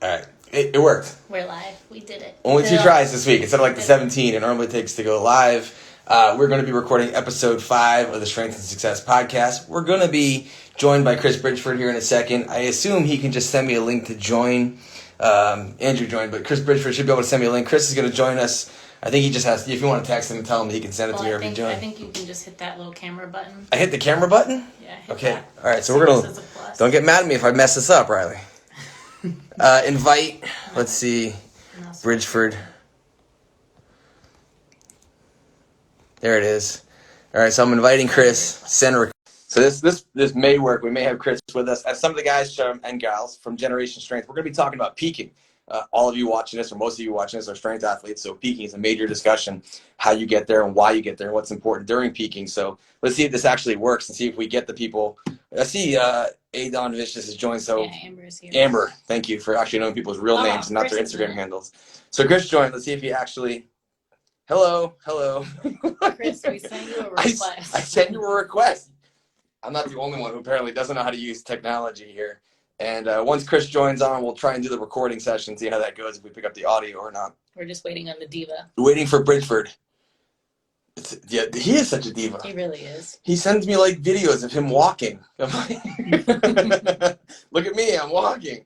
All right. It worked. We're live. We did it. Only 2 tries this week instead of like the 17 it normally takes to go live. We're going to be recording episode 5 of the Strength and Success podcast. We're going to be joined by Chris Bridgeford here in a second. I assume he can just send me a link to join. Andrew joined, but Chris Bridgeford should be able to send me a link. Chris is going to join us. I think he just has to, if you want to text him and tell him he can send it to me or if he joins. I think you can just hit that little camera button. I hit the camera button? Yeah. Okay. That. All right. So we're going to, don't get mad at me if I mess this up, Riley. Invite, let's see, Bridgeford. There it is. All right, so I'm inviting Chris. Send request. So this may work. We may have Chris with us. As some of the guys and gals from Generation Strength, we're going to be talking about peaking. All of you watching this, or most of you watching this, are strength athletes. So peaking is a major discussion, how you get there and why you get there and what's important during peaking. So let's see if this actually works and see if we get the people. I see Adon Vicious has joined. So yeah, Amber is here. Amber, thank you for actually knowing people's real names and not their Instagram handles. So Chris joined. Let's see if he actually. Hello. Chris, we sent you a request. I sent you a request. I'm not the only one who apparently doesn't know how to use technology here. And once Chris joins on, we'll try and do the recording session, see how that goes, if we pick up the audio or not. We're just waiting on the diva. Waiting for Bridgeford. Yeah, he is such a diva. He really is. He sends me like videos of him walking. I'm like, look at me, I'm walking.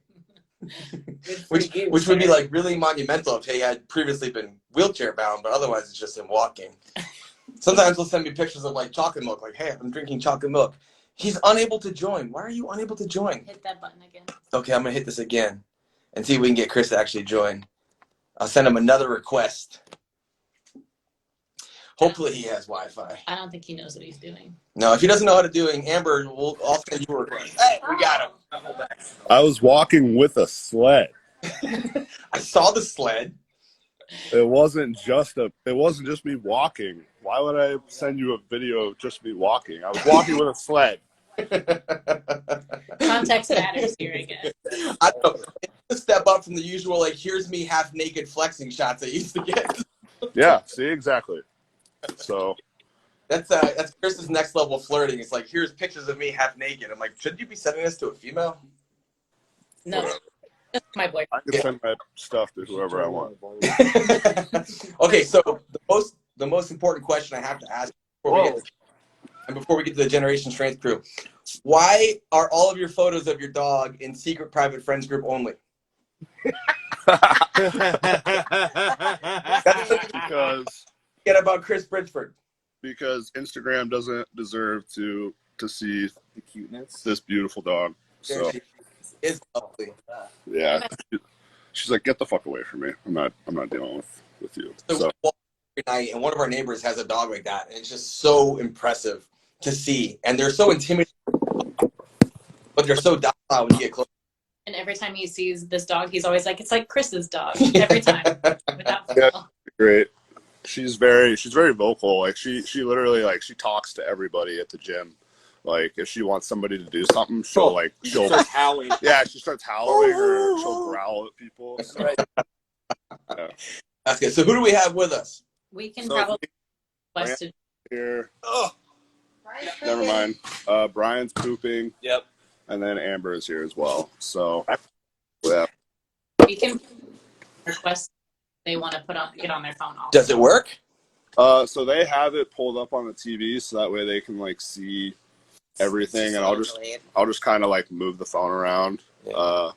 which would be like really monumental if he had previously been wheelchair bound, but otherwise it's just him walking. Sometimes he'll send me pictures of like chocolate milk, like, hey, I'm drinking chocolate milk. He's unable to join. Why are you unable to join? Hit that button again. Okay, I'm going to hit this again and see if we can get Chris to actually join. I'll send him another request. Hopefully he has Wi-Fi. I don't think he knows what he's doing. No, if he doesn't know how to do it, Amber, I'll send you a request. Hey, we got him. I was walking with a sled. I saw the sled. It wasn't just me walking. Why would I send you a video of just me walking? I was walking with a sled. Context matters here again. I don't know. It's a step up from the usual, like, here's me half naked flexing shots I used to get. Yeah, see, exactly. So that's Chris's next level flirting. It's like, here's pictures of me half naked. I'm like, shouldn't you be sending this to a female? No. That's my boyfriend. I can send my stuff to whoever I want. Okay, so the most important question I have to ask before we get to the Generation Strength crew, why are all of your photos of your dog in secret private friends group only? Because Get about Chris Bridgeford. Because Instagram doesn't deserve to see the cuteness. This beautiful dog. So It's lovely. Yeah. She's like, get the fuck away from me. I'm not dealing with you. So every night, and one of our neighbors has a dog like that, and it's just so impressive to see. And they're so intimidating, but they're so docile when you get close. And every time he sees this dog, he's always like, it's like Chris's dog. Every time. Without fail. Yeah, great. She's very vocal. Like she literally, like, she talks to everybody at the gym. Like, if she wants somebody to do something, she'll start howling. Yeah, she starts howling or she'll growl at people. So. Yeah. That's good. So who do we have with us? We can probably request it here. Oh, never mind. Brian's pooping. Yep. And then Amber is here as well. So yeah. We can request they want to get on their phone also. Does it work? So they have it pulled up on the TV, so that way they can like see everything, and I'll just kind of like move the phone around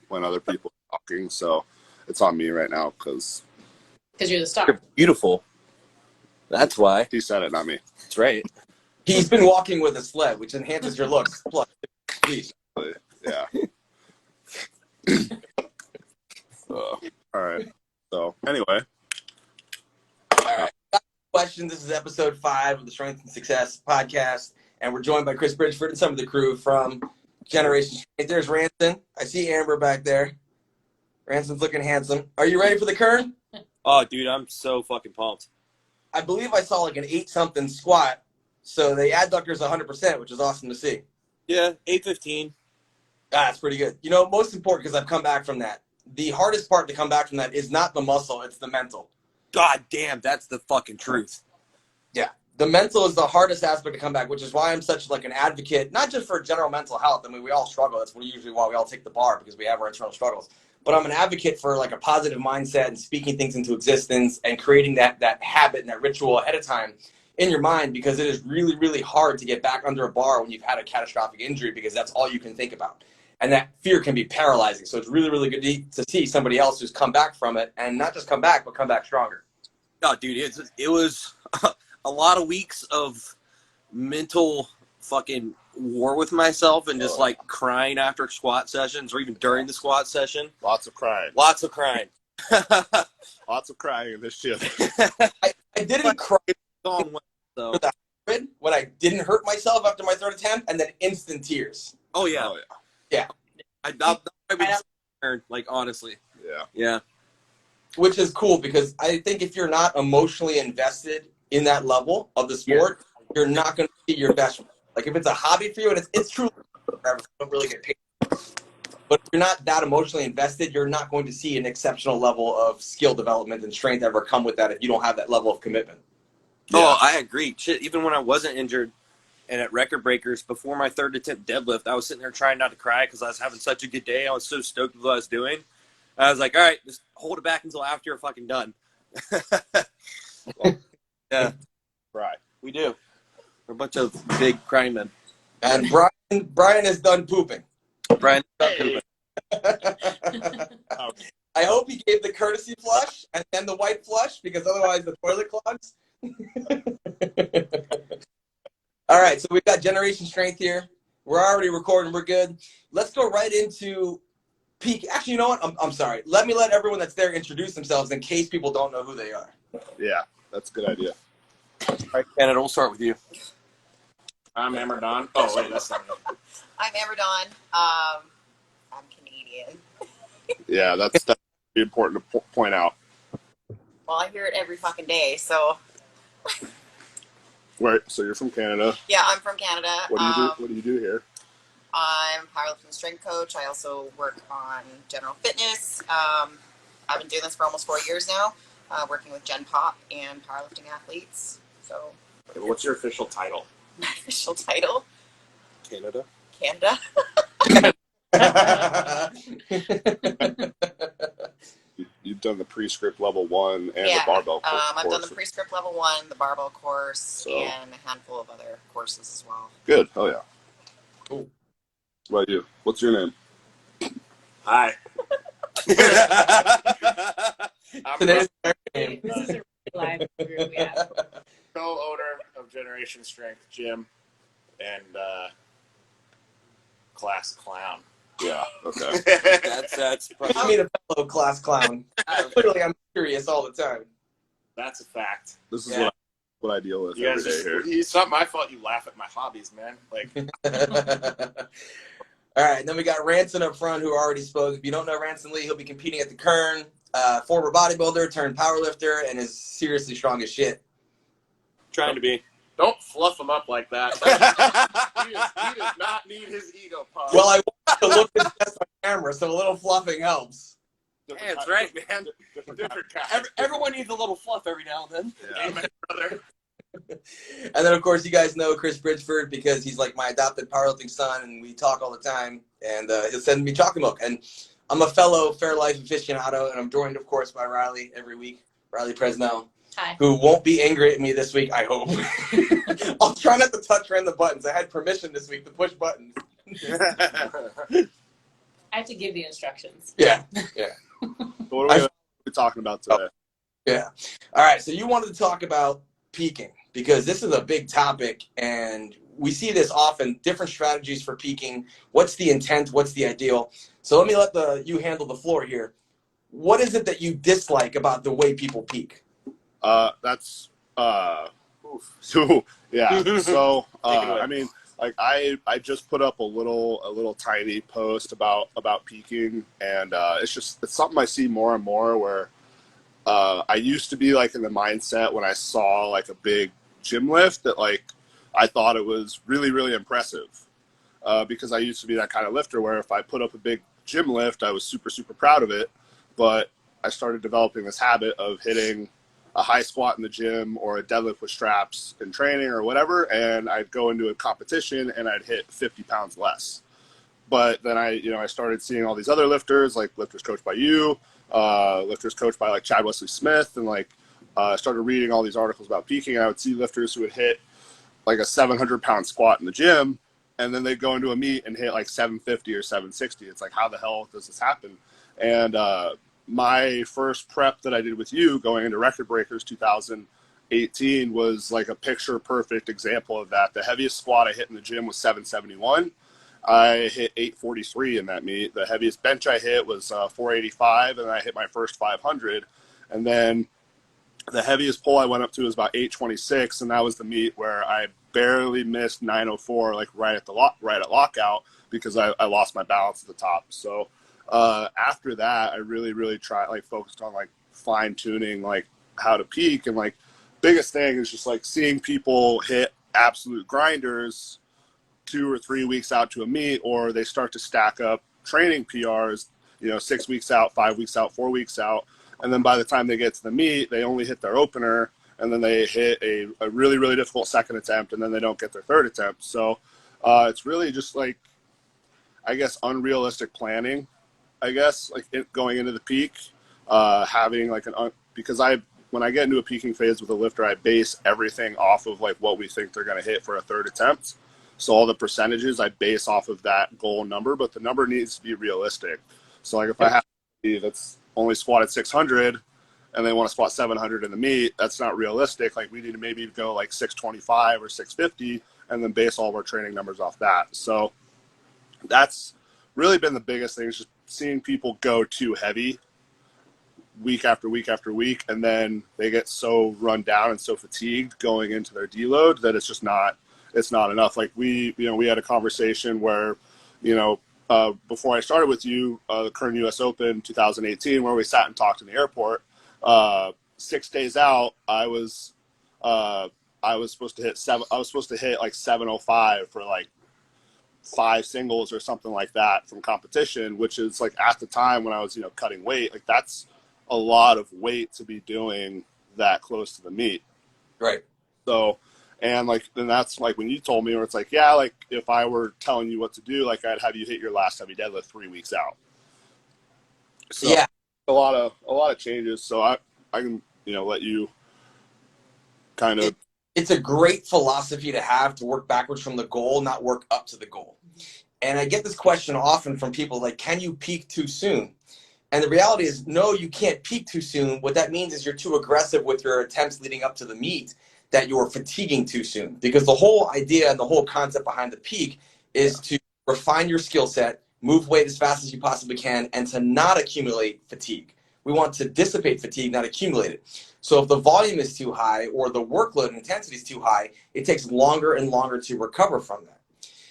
when other people are talking. So it's on me right now because you're the star. You're beautiful. That's why. He said it, not me. That's right. He's been walking with a sled, which enhances your looks. Plus, please. Yeah. All right. So anyway. All right. Question. This is episode 5 of the Strength and Success podcast, and we're joined by Chris Bridgeford and some of the crew from Generation Strength. There's Ranson. I see Amber back there. Ranson's looking handsome. Are you ready for the Kern? Oh, dude, I'm so fucking pumped. I believe I saw like an 8-something squat, so the adductor's 100%, which is awesome to see. Yeah, 8:15. That's pretty good. You know, most important, because I've come back from that, the hardest part to come back from that is not the muscle, it's the mental. God damn, that's the fucking truth. Yeah. The mental is the hardest aspect to come back, which is why I'm such like an advocate, not just for general mental health. I mean, we all struggle. That's usually why we all take the bar, because we have our internal struggles. but I'm an advocate for like a positive mindset and speaking things into existence and creating that habit and that ritual ahead of time in your mind, because it is really, really hard to get back under a bar when you've had a catastrophic injury, because that's all you can think about. And that fear can be paralyzing. So it's really, really good to see somebody else who's come back from it, and not just come back, but come back stronger. No, dude, it was a lot of weeks of mental fucking war with myself and just like crying after squat sessions or even during the squat session. Lots of crying. Lots of crying. Lots of crying in this gym. I didn't cry Gone well, so. when I didn't hurt myself after my third attempt, and then instant tears. Oh yeah. Oh, yeah. Like honestly. Yeah. Yeah. Which is cool, because I think if you're not emotionally invested in that level of the sport, you're not going to see your best. Like if it's a hobby for you, and it's truly, you don't really get paid. But if you're not that emotionally invested, you're not going to see an exceptional level of skill development and strength ever come with that if you don't have that level of commitment. Oh, Yeah. I agree. Shit, even when I wasn't injured and at record breakers before my third attempt deadlift, I was sitting there trying not to cry because I was having such a good day. I was so stoked with what I was doing. I was like, all right, just hold it back until after you're fucking done. Yeah, Right. we do. We're a bunch of big crying men. And Brian is done pooping. Brian, Hey. I hope he gave the courtesy flush and then the white flush, because otherwise the toilet clogs. All right, so we've got Generation Strength here. We're already recording. We're good. Let's go right into peak. Actually, you know what? I'm sorry. Let everyone that's there introduce themselves in case people don't know who they are. Yeah, that's a good idea. all right, Canada, we'll start with you. I'm Amber Don. Oh, wait, that's not me. I'm Amber Dawn. I'm Canadian. Yeah, that's important to point out. Well, I hear it every fucking day. So, Right. So you're from Canada. yeah, I'm from Canada. What do you do? What do you do here? I'm a powerlifting strength coach. I also work on general fitness. I've been doing this for almost 4 years now, working with Gen Pop and powerlifting athletes. So, What's your official title? my official title, Canada. Canada. You've done the pre-script level 1 and Yeah, the barbell course. I've done the pre-script level 1, the barbell course, So- and a handful of other courses as well. Good. Oh yeah. Cool. What about you? What's your name? Hi. I'm Today's the name. This is a really live group we have. co-owner of Generation Strength Gym and class clown. Yeah. Okay. That's probably, I mean, a fellow class clown. Clearly, I'm curious all the time. That's a fact. This is Yeah. what I deal with You every guys day here. it's not my fault you laugh at my hobbies, man. Like, All right, then we got Ranson up front, who already spoke. If you don't know Ranson Lee, he'll be competing at the Kern, former bodybuilder turned powerlifter, and is seriously strong as shit. trying to be. don't fluff him up like that. he does not need his ego pumped. Well, I want to look his best on camera, so a little fluffing helps. Yeah, that's right, man. Different kind. Everyone needs a little fluff every now and then. Yeah. Amen, brother. And then, of course, you guys know Chris Bridgeford because he's like my adopted powerlifting son, and we talk all the time. And he'll send me chocolate milk. And I'm a fellow Fairlife aficionado, and I'm joined, of course, by Riley every week, Riley Presnell, Hi. who won't be angry at me this week, I hope. I'll try not to touch random buttons. I had permission this week to push buttons. I have to give the instructions. Yeah. So what are we talking about today? Yeah. All right. So you wanted to talk about peaking because this is a big topic, and we see this often. Different strategies for peaking. What's the intent? What's the ideal? So let me let you handle the floor here. What is it that you dislike about the way people peak? That's so yeah. So Take it away. I mean, like I just put up a little tiny post about peaking, and it's something I see more and more where I used to be like in the mindset when I saw like a big gym lift that like I thought it was really, really impressive because I used to be that kind of lifter where if I put up a big gym lift, I was super, super proud of it. But I started developing this habit of hitting a high squat in the gym or a deadlift with straps in training or whatever, and I'd go into a competition and I'd hit 50 pounds less. but then I started seeing all these other lifters, like lifters coached by you, lifters coached by like Chad Wesley Smith, and like started reading all these articles about peaking. And I would see lifters who would hit like a 700-pound squat in the gym, and then they'd go into a meet and hit like 750 or 760. It's like, how the hell does this happen? And my first prep that I did with you going into Record Breakers 2018 was like a picture perfect example of that. The heaviest squat I hit in the gym was 771. I hit 843 in that meet. The heaviest bench I hit was 485, and I hit my first 500. And then the heaviest pull I went up to was about 826, and that was the meet where I barely missed 904, like right at lockout, because I lost my balance at the top. So after that, I really focused on like fine tuning like how to peak, and like biggest thing is just like seeing people hit absolute grinders 2 or 3 weeks out to a meet, or they start to stack up training PRs, 6 weeks out, 5 weeks out, 4 weeks out. And then by the time they get to the meet, they only hit their opener, and then they hit a really, really difficult second attempt, and then they don't get their third attempt. So it's really just like, I guess, unrealistic planning, I guess, like going into the peak, having like because when I get into a peaking phase with a lifter, I base everything off of like what we think they're going to hit for a third attempt. So all the percentages I base off of that goal number, but the number needs to be realistic. So like if I have that's only squatted 600 and they want to squat 700 in the meet, that's not realistic. Like we need to maybe go like 625 or 650 and then base all of our training numbers off that. So that's really been the biggest thing, is just seeing people go too heavy week after week after week, and then they get so run down and so fatigued going into their deload that it's not enough. Like we had a conversation where, before I started with you, the current U.S. Open 2018, where we sat and talked in the airport. 6 days out, I was supposed to hit like 705 for like 5 singles or something like that from competition, which is like at the time when I was cutting weight, like that's a lot of weight to be doing that close to the meet. Right. So. And like, then that's like when you told me, where it's like, yeah, like if I were telling you what to do, like I'd have you hit your last heavy deadlift 3 weeks out. So yeah, a lot of changes. So I can, let you kind of. It's a great philosophy to have, to work backwards from the goal, not work up to the goal. And I get this question often from people like, can you peak too soon? And the reality is, no, you can't peak too soon. What that means is you're too aggressive with your attempts leading up to the meet, that you're fatiguing too soon. Because the whole idea and the whole concept behind the peak is to refine your skill set, move weight as fast as you possibly can, and to not accumulate fatigue. We want to dissipate fatigue, not accumulate it. So if the volume is too high or the workload and intensity is too high, it takes longer and longer to recover from that.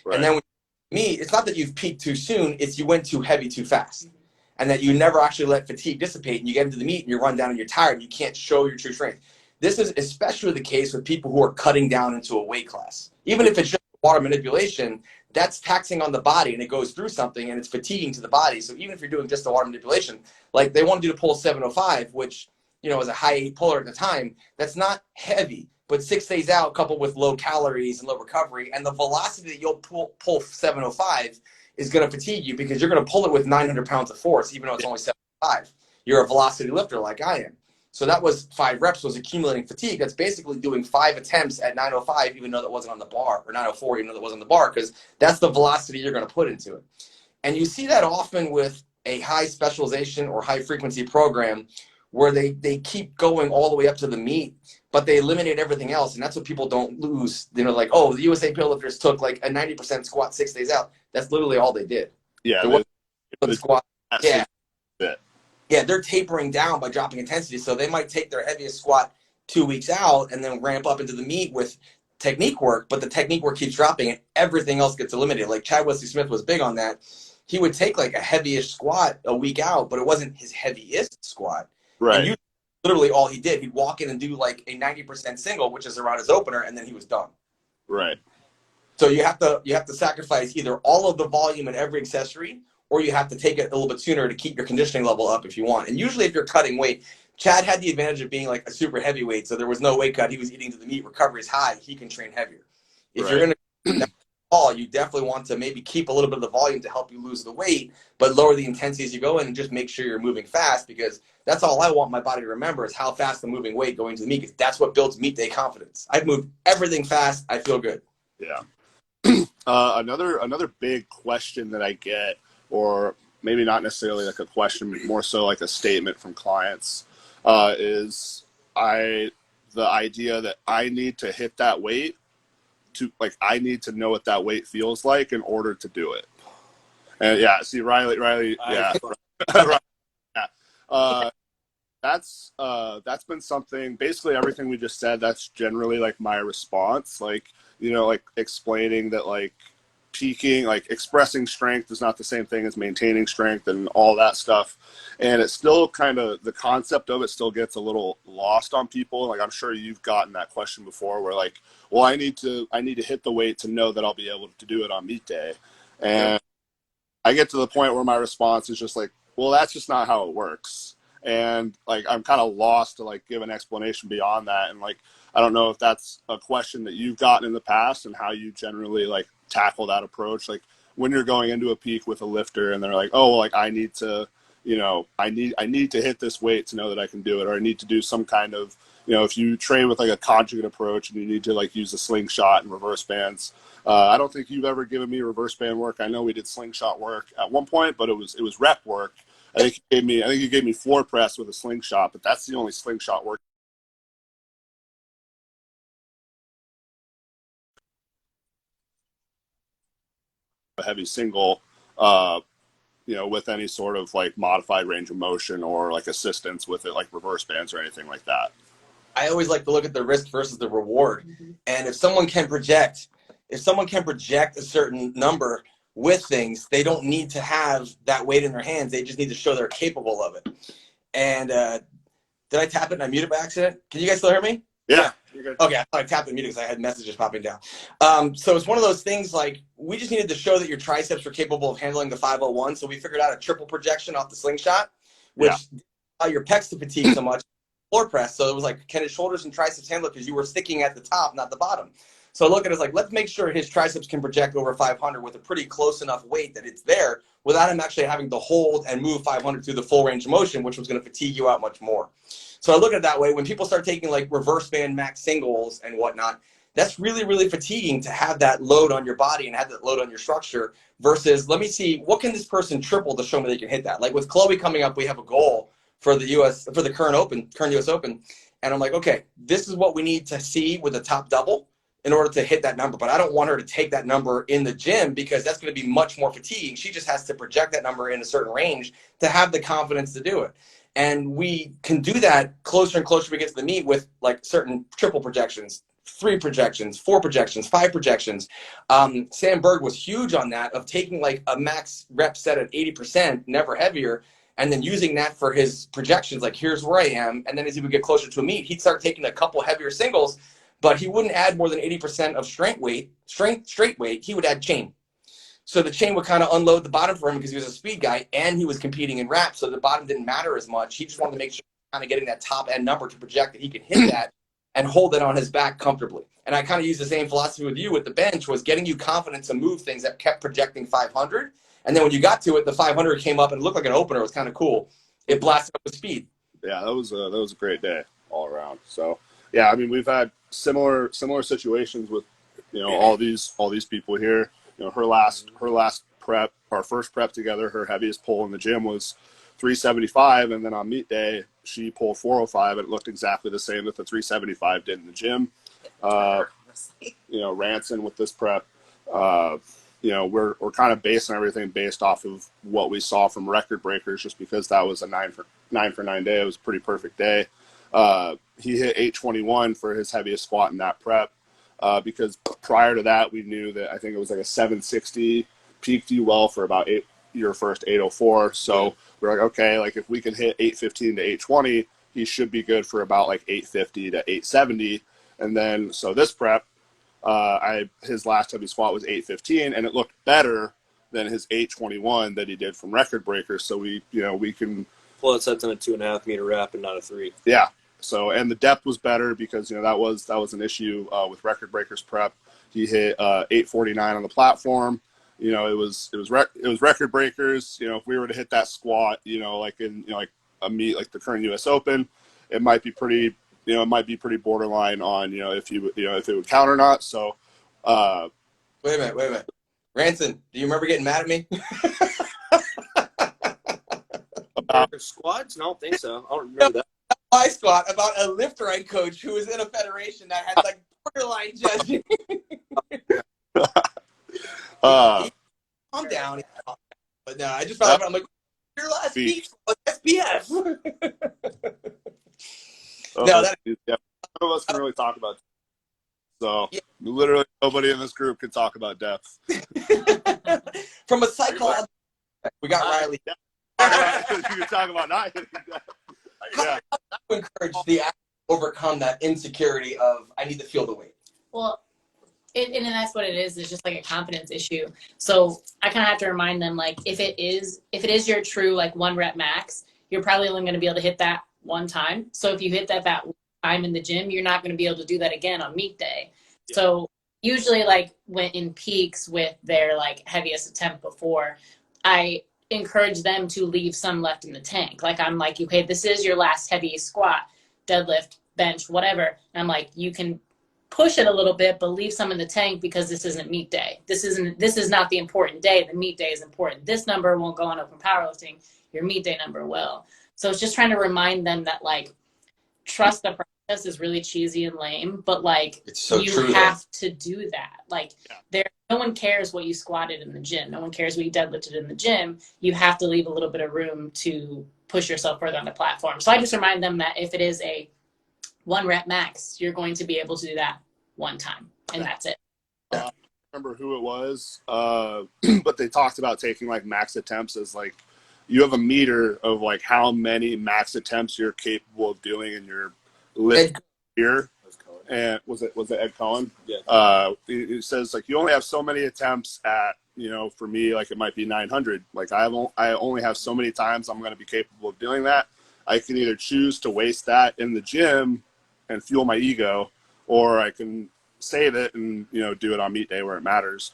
Right. And then when you meet, it's not that you've peaked too soon, it's you went too heavy too fast. And that you never actually let fatigue dissipate, and you get into the meet and you run down and you're tired and you can't show your true strength. This is especially the case with people who are cutting down into a weight class. Even if it's just water manipulation, that's taxing on the body, and it goes through something and it's fatiguing to the body. So even if you're doing just the water manipulation, like they wanted you to pull 705, which, was a high puller at the time, that's not heavy, but 6 days out coupled with low calories and low recovery, and the velocity that you'll pull 705 is going to fatigue you, because you're going to pull it with 900 pounds of force, even though it's only 705. You're a velocity lifter like I am. So that was 5 reps was accumulating fatigue. That's basically doing 5 attempts at 905, even though that wasn't on the bar, or 904, even though that wasn't on the bar, because that's the velocity you're going to put into it. And you see that often with a high specialization or high frequency program, where they keep going all the way up to the meet, but they eliminate everything else. And that's what people don't lose. Like, oh, the USA Powerlifters took like a 90% squat 6 days out. That's literally all they did. Yeah. The squat. Yeah. Bit. Yeah, they're tapering down by dropping intensity. So they might take their heaviest squat 2 weeks out and then ramp up into the meet with technique work, but the technique work keeps dropping and everything else gets eliminated. Like Chad Wesley Smith was big on that. He would take like a heavyish squat a week out, but it wasn't his heaviest squat. Right. And literally all he did, he'd walk in and do like a 90% single, which is around his opener, and then he was done. Right. So you have to sacrifice either all of the volume and every accessory, or you have to take it a little bit sooner to keep your conditioning level up if you want. And usually if you're cutting weight, Chad had the advantage of being like a super heavyweight, so there was no weight cut. He was eating to the meat. Recovery is high. He can train heavier. If you're going to all, you definitely want to maybe keep a little bit of the volume to help you lose the weight, but lower the intensity as you go in and just make sure you're moving fast, because that's all I want my body to remember is how fast I'm moving weight going to the meet, because that's what builds meet day confidence. I've moved everything fast. I feel good. Yeah. Another big question that I get, or maybe not necessarily like a question, but more so like a statement from clients, is the idea that I need to hit that weight I need to know what that weight feels like in order to do it. And yeah, see Riley, yeah. Right, yeah. That's been something, basically everything we just said, that's generally like my response. Like, you know, like explaining that like peaking, like expressing strength is not the same thing as maintaining strength and all that stuff. And it's still kind of, the concept of it still gets a little lost on people. Like, I'm sure you've gotten that question before where like, well, I need to hit the weight to know that I'll be able to do it on meet day. And I get to the point where my response is just like, well, that's just not how it works. And like, I'm kind of lost to like give an explanation beyond that. And like, I don't know if that's a question that you've gotten in the past and how you generally like tackle that approach. Like when you're going into a peak with a lifter and they're like, oh, well, like I need to, you know, I need to hit this weight to know that I can do it, or I need to do some kind of, you know, if you train with like a conjugate approach and you need to like use a slingshot and reverse bands. I don't think you've ever given me reverse band work. I know we did slingshot work at one point, but it was rep work. I think you gave me floor press with a slingshot, but that's the only slingshot work. A heavy single, you know, with any sort of like modified range of motion or like assistance with it, like reverse bands or anything like that. I always like to look at the risk versus the reward. And if someone can project a certain number with things, they don't need to have that weight in their hands. They just need to show they're capable of it. And did I tap it and I muted by accident? Can you guys still hear me? Yeah, you're good. Okay, I thought I tapped and muted because I had messages popping down. So it's one of those things like we just needed to show that your triceps were capable of handling the 501. So we figured out a triple projection off the slingshot, which allowed your pecs to fatigue so much. Floor press. So it was like, can his shoulders and triceps handle it? Because you were sticking at the top, not the bottom. So look at it as like, let's make sure his triceps can project over 500 with a pretty close enough weight that it's there without him actually having to hold and move 500 through the full range of motion, which was going to fatigue you out much more. So I look at it that way. When people start taking like reverse band max singles and whatnot, that's really, really fatiguing to have that load on your body and have that load on your structure versus let me see, what can this person triple to show me they can hit that? Like with Chloe coming up, we have a goal for the current US Open. And I'm like, okay, this is what we need to see with the top double in order to hit that number. But I don't want her to take that number in the gym because that's going to be much more fatiguing. She just has to project that number in a certain range to have the confidence to do it. And we can do that closer and closer we get to the meet with like certain triple projections, 3 projections, 4 projections, 5 projections. Sam Berg was huge on that, of taking like a max rep set at 80%, never heavier, and then using that for his projections, like here's where I am. And then as he would get closer to a meet, he'd start taking a couple heavier singles, but he wouldn't add more than 80% of straight weight. He would add chain. So the chain would kind of unload the bottom for him because he was a speed guy and he was competing in wrap. So the bottom didn't matter as much. He just wanted to make sure kind of getting that top end number to project that he can hit that and hold it on his back comfortably. And I kind of used the same philosophy with you with the bench, was getting you confidence to move things that kept projecting 500. And then when you got to it, the 500 came up and it looked like an opener. It was kind of cool. It blasted up with speed. Yeah, that was a great day all around. So yeah, I mean, we've had similar situations with, you know, all these people here. You know, her last prep, our first prep together, her heaviest pull in the gym was 375, and then on meet day she pulled 405, and it looked exactly the same that the 375 did in the gym. You know, Ranson with this prep, you know, we're kind of basing everything based off of what we saw from record breakers, just because that was a 9 for 9 day. It was a pretty perfect day. He hit 821 for his heaviest squat in that prep, because prior to that we knew that I think it was like a 760 peaked you well for about your first 804. So we're like, okay, like if we can hit 815 to 820, he should be good for about like 850 to 870. And then so this prep, his last heavy squat was 815, and it looked better than his 821 that he did from record breakers. So we can Well, it sets in a 2.5 meter wrap and not a 3. Yeah. So, and the depth was better because, you know, that was an issue with record breakers prep. He hit 849 on the platform. You know, it was record breakers. You know, if we were to hit that squat, you know, like in, you know, like a meet like the current U.S. Open, it might be pretty, you know, it might be pretty borderline on, you know, if you know, if it would count or not. So, Wait a minute. Ranson, do you remember getting mad at me? Squats? I don't think so. I don't remember that. My squat about a lift right coach who was in a federation that had like borderline judging. Calm down. But no, I just found out, I'm like, your last speech was SPF. No, that yeah, none of us can really talk about it. So literally nobody in this group can talk about depth. From a psychological, we got Riley. You can talk about not hitting depth. Yeah. To encourage the athlete to overcome that insecurity of I need to feel the weight. Well, and that's what it is. It's just like a confidence issue. So I kind of have to remind them, like, if it is your true like 1 rep max, you're probably only going to be able to hit that one time. So if you hit that one time in the gym, you're not going to be able to do that again on meet day. Yeah. So usually, like when in peaks with their like heaviest attempt before, I encourage them to leave some left in the tank. Like I'm like, okay, this is your last heavy squat, deadlift, bench, whatever. And I'm like, you can push it a little bit, but leave some in the tank because this isn't meet day. This is not the important day. The meet day is important. This number won't go on open powerlifting. Your meet day number will. So it's just trying to remind them that like trust the process is really cheesy and lame, but like it's so you true, have to do that. Like no one cares what you squatted in the gym. No one cares what you deadlifted in the gym. You have to leave a little bit of room to push yourself further on the platform. So I just remind them that if it is a 1 rep max, you're going to be able to do that one time, and that's it. I don't remember who it was, but they talked about taking like max attempts as like you have a meter of like how many max attempts you're capable of doing in your lift year. And was it Ed Cohen? Yeah. It says like you only have so many attempts at, you know, for me, like it might be 900. Like I only have so many times I'm going to be capable of doing that. I can either choose to waste that in the gym and fuel my ego, or I can save it and, you know, do it on meet day where it matters.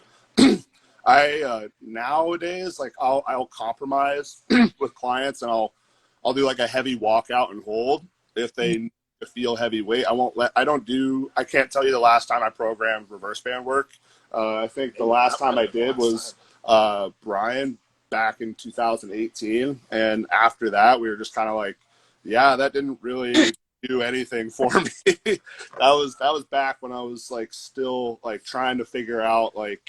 I nowadays, like I'll compromise with clients and I'll do like a heavy walkout and hold if they feel heavy weight. I can't tell you the last time I programmed reverse band work. I think the last time I did was Brian back in 2018. And after that, we were just kind of like, yeah, that didn't really do anything for me. that was back when I was like still like trying to figure out like,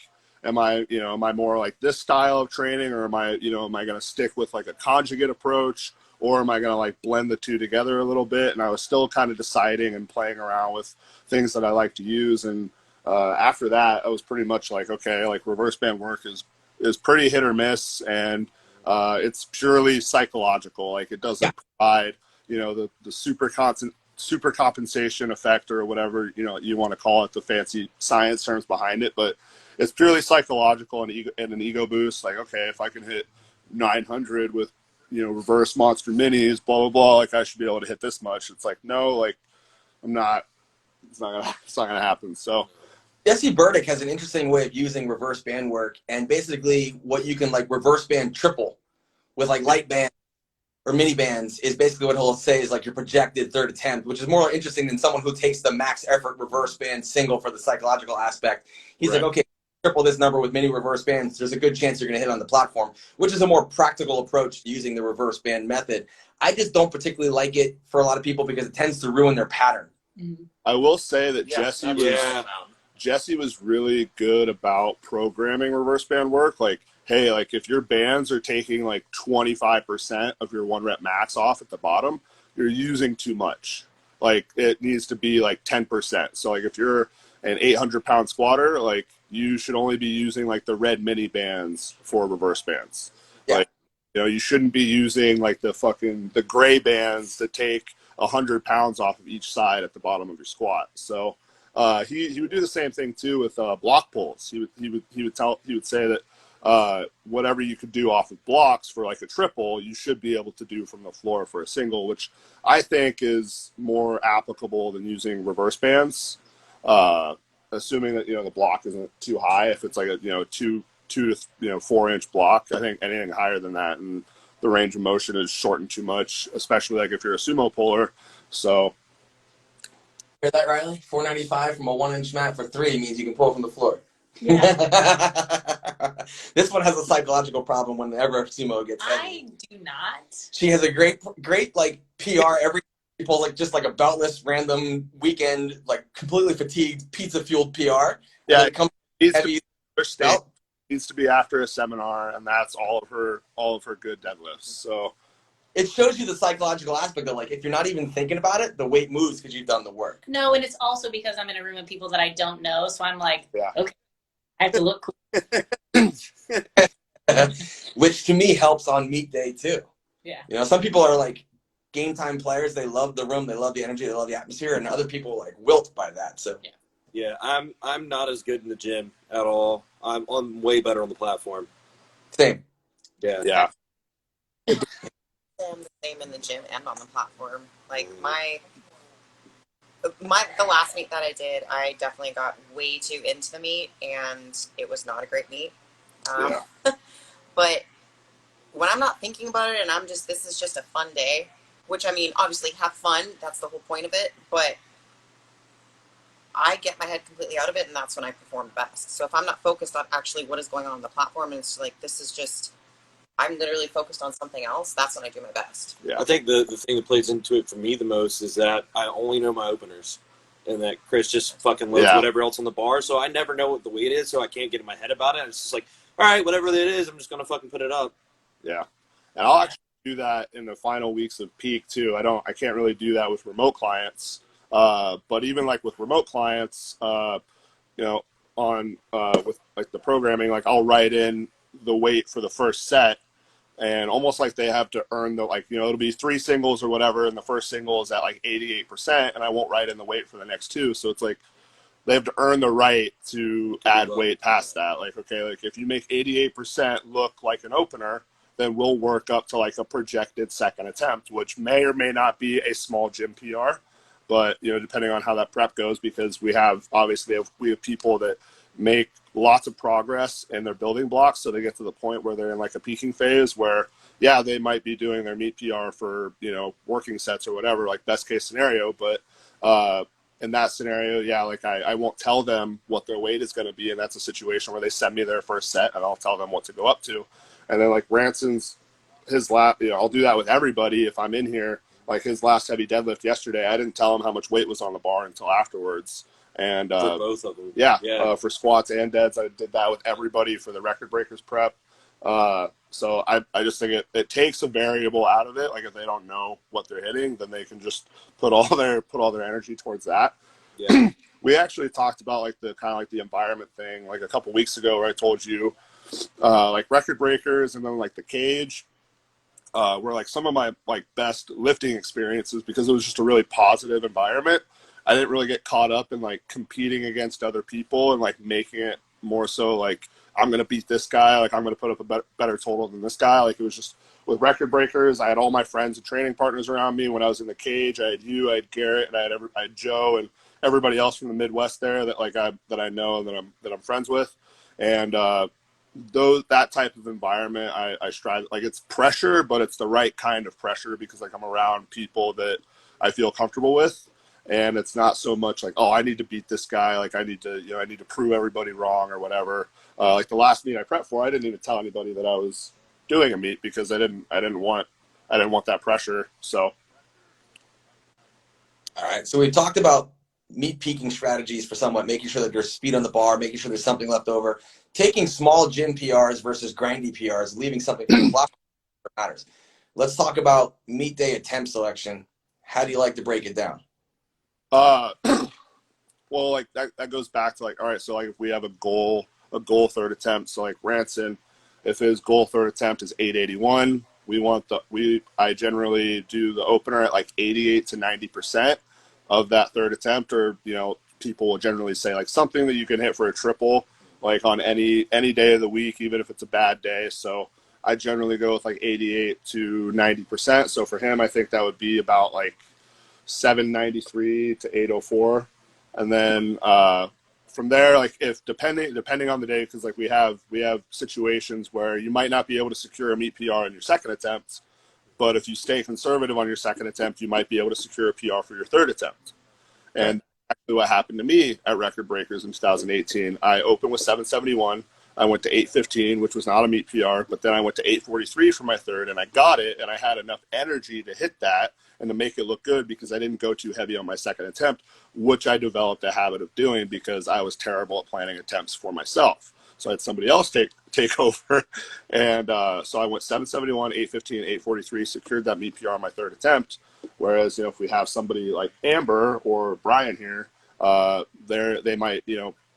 am I more like this style of training, or am I going to stick with like a conjugate approach, or am I going to like blend the two together a little bit? And I was still kind of deciding and playing around with things that I like to use. And after that, I was pretty much like, okay, like reverse band work is pretty hit or miss. And it's purely psychological. Like it doesn't provide, you know, the super compensation effect or whatever, you know, you want to call it, the fancy science terms behind it. But it's purely psychological and an ego boost. Like, okay, if I can hit 900 with, you know, reverse monster minis, blah, blah, blah, like I should be able to hit this much. It's like, no, like I'm not, it's not gonna happen. So Jesse Burdick has an interesting way of using reverse band work, and basically what you can like reverse band triple with like light band or mini bands is basically what he'll say is like your projected third attempt, which is more interesting than someone who takes the max effort reverse band single for the psychological aspect. He's like, okay, triple this number with mini reverse bands, there's a good chance you're going to hit on the platform, which is a more practical approach to using the reverse band method. I just don't particularly like it for a lot of people because it tends to ruin their pattern. I will say that Jesse was really good about programming reverse band work. Like, hey, like if your bands are taking like 25% of your 1 rep max off at the bottom, you're using too much. Like it needs to be like 10%. So like if you're an 800-pound squatter, like you should only be using like the red mini bands for reverse bands. Yeah. Like, you know, you shouldn't be using like the gray bands that take 100 pounds off of each side at the bottom of your squat. So he would do the same thing too with block pulls. He would say that whatever you could do off of blocks for like a triple, you should be able to do from the floor for a single, which I think is more applicable than using reverse bands. assuming that the block isn't too high. If it's like a 2 to 4 inch block, I think anything higher than that and the range of motion is shortened too much, especially like if you're a sumo puller. So Hear that, Riley? 495 from a 1-inch mat for 3 means you can pull from the floor. Yeah. This one has a psychological problem whenever sumo gets heavy. I do not. She has a great like PR every she pulls like just like a beltless random weekend, like completely fatigued, pizza fueled PR. Yeah, it comes needs to heavy be first state, belt. needs to be after a seminar, and that's all of her good deadlifts. So It shows you the psychological aspect of like if you're not even thinking about it, the weight moves because you've done the work. No, and it's also because I'm in a room of people that I don't know, so I'm like, Yeah. okay, I have to look cool. Which to me helps on meet day too. Yeah. Some people are like game time players. They love the room, they love the energy, they love the atmosphere, and other people like wilt by that. So Yeah, I'm not as good in the gym at all. I'm way better on the platform. same. Yeah. yeah, I'm the same in the gym and on the platform. Like the last meet that I did, I definitely got way too into the meet, and it was not a great meet. But when I'm not thinking about it, and this is just a fun day, which I mean, obviously have fun. That's the whole point of it. But I get my head completely out of it, and that's when I perform best. So if I'm not focused on actually what is going on the platform, and it's like this is just. I'm literally focused on something else, that's when I do my best. yeah. I think the thing that plays into it for me the most is that I only know my openers, and that Chris just fucking loads whatever else on the bar, so I never know what the weight is, so I can't get in my head about it. It's just like, all right, whatever it is, I'm just gonna fucking put it up. Yeah, and I'll actually do that in the final weeks of peak too. I can't really do that with remote clients, but even like with remote clients, on with like the programming, like I'll write in the weight for the first set. And almost like they have to earn the, it'll be 3 singles or whatever, and the first single is at like 88%, and I won't write in the weight for the next 2. So it's like they have to earn the right to add weight past that. Like, okay, like if you make 88% look like an opener, then we'll work up to like a projected second attempt, which may or may not be a small gym PR, but depending on how that prep goes, because we have people that make lots of progress in their building blocks, so they get to the point where they're in like a peaking phase where they might be doing their meet PR for working sets or whatever, like best case scenario, but in that scenario, like I won't tell them what their weight is going to be, and that's a situation where they send me their first set and I'll tell them what to go up to. And then like Ranson's his lap, I'll do that with everybody if I'm in here. Like his last heavy deadlift yesterday, I didn't tell him how much weight was on the bar until afterwards. And For both of them. for squats and deads, I did that with everybody for the record breakers prep. So I just think it takes a variable out of it. Like if they don't know what they're hitting, then they can just put all their energy towards that. Yeah. We actually talked about like the kind of like the environment thing like a couple weeks ago, where I told you like record breakers and then like the cage were like some of my like best lifting experiences, because it was just a really positive environment. I didn't really get caught up in like competing against other people and like making it more so like I'm going to beat this guy, like I'm going to put up a better total than this guy. Like it was just with record breakers, I had all my friends and training partners around me. When I was in the cage, I had you, I had Garrett, and I had Joe and everybody else from the Midwest there that like that I know and that I'm friends with. And that type of environment I strive, like it's pressure, but it's the right kind of pressure, because like I'm around people that I feel comfortable with. And it's not so much like, oh, I need to beat this guy. Like I need to prove everybody wrong or whatever. Like the last meet I prepped for, I didn't even tell anybody that I was doing a meet, because I didn't want that pressure. So. All right. So we talked about meet peaking strategies for someone, making sure that there's speed on the bar, making sure there's something left over, taking small gym PRs versus grindy PRs, leaving something for the platform that matters. Let's talk about meet day attempt selection. How do you like to break it down? Well, like that goes back to like, all right, so like if we have a goal third attempt, so like Ranson, if his goal third attempt is 881, I generally do the opener at like 88 to 90% of that third attempt, or people will generally say like something that you can hit for a triple, like on any day of the week, even if it's a bad day. So I generally go with like 88 to 90%. So for him, I think that would be about like 793 to 804. And then from there, like if depending on the day, because like we have situations where you might not be able to secure a meet PR in your second attempt, but if you stay conservative on your second attempt, you might be able to secure a PR for your third attempt. And actually what happened to me at Record Breakers in 2018, I opened with 771. I went to 815, which was not a meet PR, but then I went to 843 for my third, and I got it, and I had enough energy to hit that and to make it look good because I didn't go too heavy on my second attempt, which I developed a habit of doing because I was terrible at planning attempts for myself. So I had somebody else take over, and so I went 771, 815, 843, secured that meet PR on my third attempt. Whereas, if we have somebody like Amber or Brian here, they might,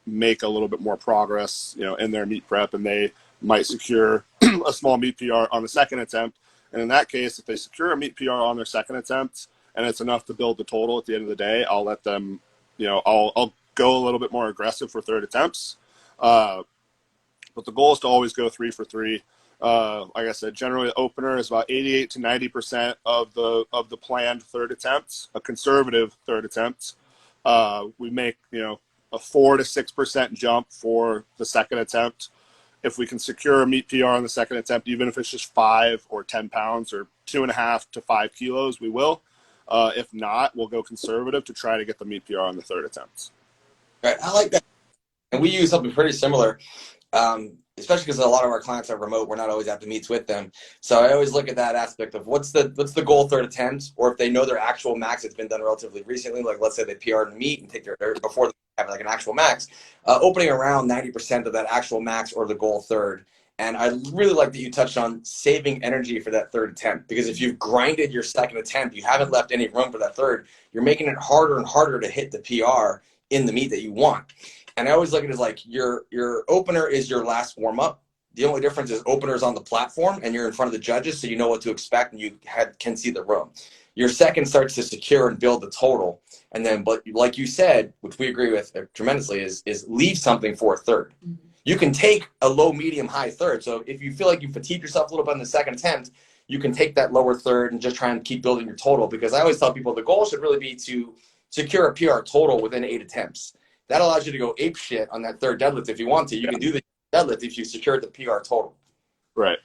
make a little bit more progress, in their meet prep, and they might secure a small meet PR on the second attempt. And in that case, if they secure a meet PR on their second attempt and it's enough to build the total at the end of the day, I'll let them, I'll go a little bit more aggressive for third attempts. But the goal is to always go 3 for 3. Like I said, generally the opener is about 88 to 90% of the planned third attempts, a conservative third attempt. We make, a 4 to 6% jump for the second attempt. If we can secure a meet PR on the second attempt, even if it's just 5 or 10 pounds or 2.5 to 5 kilos, we will. If not, we'll go conservative to try to get the meet PR on the third attempt. Right, I like that. And we use something pretty similar, especially because a lot of our clients are remote. We're not always at the meets with them. So I always look at that aspect of what's the goal third attempt, or if they know their actual max, it's been done relatively recently. Like let's say they PR'd in meet and take their before they have like an actual max, opening around 90% of that actual max or the goal third. And I really like that you touched on saving energy for that third attempt, because if you've grinded your second attempt, you haven't left any room for that third. You're making it harder and harder to hit the PR in the meet that you want. And I always look at it as like your opener is your last warm-up. The only difference is opener's on the platform and you're in front of the judges, so you know what to expect and you can see the room. Your second starts to secure and build the total. And then, but like you said, which we agree with tremendously, is leave something for a third. Mm-hmm. You can take a low, medium, high third. So if you feel like you fatigue yourself a little bit on the second attempt, you can take that lower third and just try and keep building your total. Because I always tell people the goal should really be to secure a PR total within 8 attempts. That allows you to go ape shit on that third deadlift if you want to. You can do the deadlift if you secured the PR total. Right.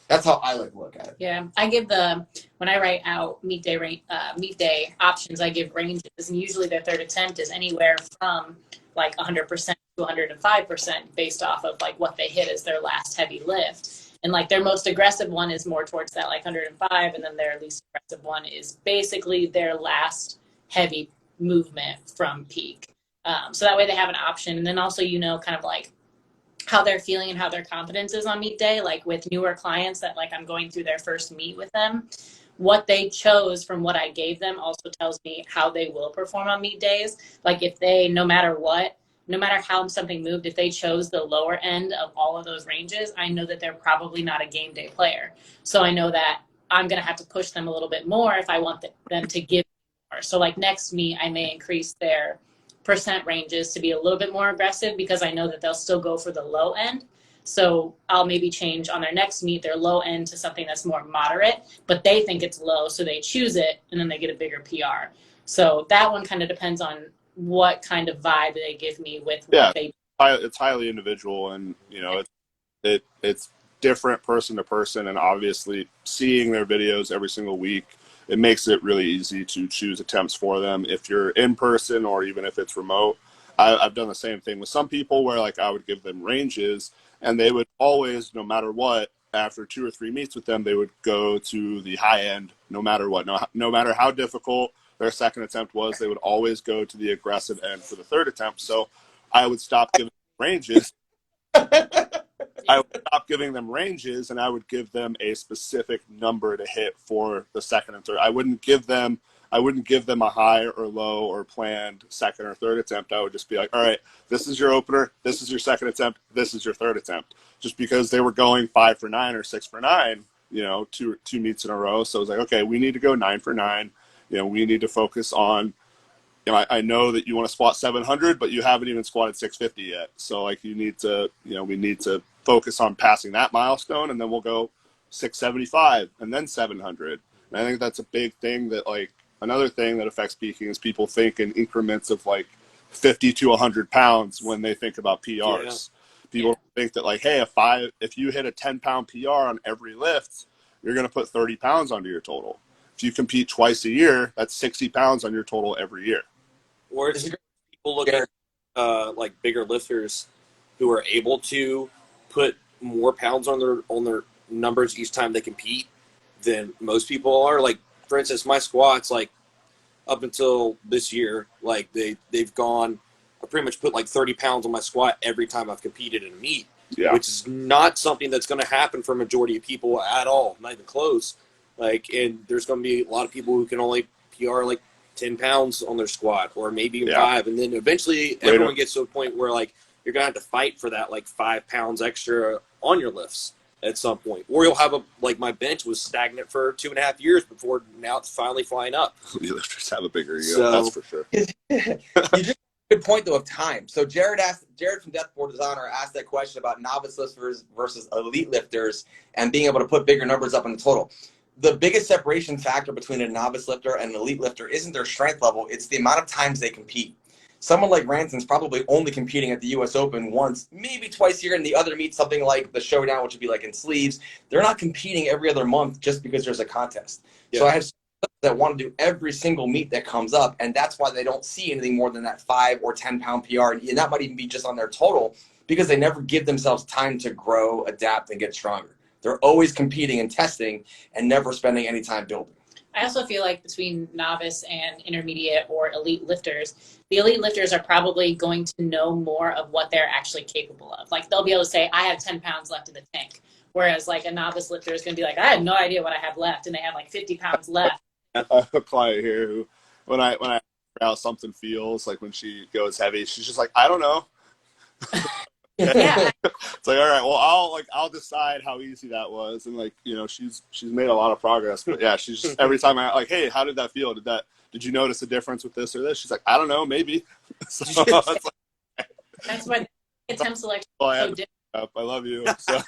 That's how I like to look at it. Yeah, I give when I write out meet day options, I give ranges, and usually their third attempt is anywhere from like 100% to 105% based off of like what they hit as their last heavy lift. And like their most aggressive one is more towards that like 105, and then their least aggressive one is basically their last heavy movement from peak. So that way they have an option. And then also, kind of like how they're feeling and how their confidence is on meet day. Like with newer clients that like I'm going through their first meet with them, what they chose from what I gave them also tells me how they will perform on meet days. Like if they, no matter how something moved, if they chose the lower end of all of those ranges, I know that they're probably not a game day player. So I know that I'm going to have to push them a little bit more if I want them to give more. So like next meet, I may increase their percent ranges to be a little bit more aggressive because I know that they'll still go for the low end. So I'll maybe change on their next meet their low end to something that's more moderate, but they think it's low, so they choose it and then they get a bigger PR. So that one kind of depends on what kind of vibe they give me with what they do. It's highly individual, and it's different person to person, and obviously seeing their videos every single week, it makes it really easy to choose attempts for them if you're in person or even if it's remote. I've done the same thing with some people where like I would give them ranges and they would always, no matter what, after 2 or 3 meets with them, they would go to the high end no matter what. No matter how difficult their second attempt was, they would always go to the aggressive end for the third attempt. So I would stop giving ranges. I would stop giving them ranges and I would give them a specific number to hit for the second and third. I wouldn't give them a high or low or planned second or third attempt. I would just be like, all right, this is your opener, this is your second attempt, this is your third attempt. Just because they were going 5 for 9 or 6 for 9, two meets in a row. So I was like, okay, we need to go 9 for 9. We need to focus on, I know that you want to squat 700, but you haven't even squatted 650 yet. So like we need to focus on passing that milestone, and then we'll go 675 and then 700. And I think that's a big thing that like another thing that affects peaking is people think in increments of like 50 to 100 pounds when they think about PRs. People think that like, hey, if you hit a 10-pound PR on every lift, you're going to put 30 pounds onto your total. If you compete twice a year, that's 60 pounds on your total every year. Or it's people look at like bigger lifters who are able to put more pounds on their numbers each time they compete than most people are. Like, for instance, my squats, like up until this year, like they've gone. I pretty much put like 30 pounds on my squat every time I've competed in a meet, which is not something that's going to happen for a majority of people at all, not even close. Like, and there's going to be a lot of people who can only PR like 10 pounds on their squat, or maybe even 5, and then eventually everyone gets to a point where like you're gonna have to fight for that like 5 pounds extra on your lifts at some point, or you'll have like my bench was stagnant for 2.5 years before now it's finally flying up. The lifters have a bigger ego, that's for sure. You just good point though of time. So Jared from Deathboard Designer asked that question about novice lifters versus elite lifters and being able to put bigger numbers up in the total. The biggest separation factor between a novice lifter and an elite lifter isn't their strength level, it's the amount of times they compete. Someone like Ranson's probably only competing at the US Open once, maybe twice a year, and the other meet, something like the Showdown, which would be like in sleeves. They're not competing every other month just because there's a contest. So I have that want to do every single meet that comes up, and that's why they don't see anything more than that 5 or 10 pound PR, and that might even be just on their total, because they never give themselves time to grow, adapt, and get stronger. They're always competing and testing and never spending any time building. I also feel like between novice and intermediate or elite lifters, the elite lifters are probably going to know more of what they're actually capable of. Like, they'll be able to say, I have 10 pounds left in the tank. Whereas like a novice lifter is going to be like, I have no idea what I have left. And they have like 50 pounds left. I have a client here who, when I figure out something feels, like when she goes heavy, she's just like, I don't know. Yeah. It's like, all right, well, I'll decide how easy that was, and like, you know, she's made a lot of progress, but yeah, she's just, every time I like, hey, how did that feel? Did you notice a difference with this or this? She's like, I don't know, maybe. So it's like, that's why attempt selection well, is so different. I love you. So.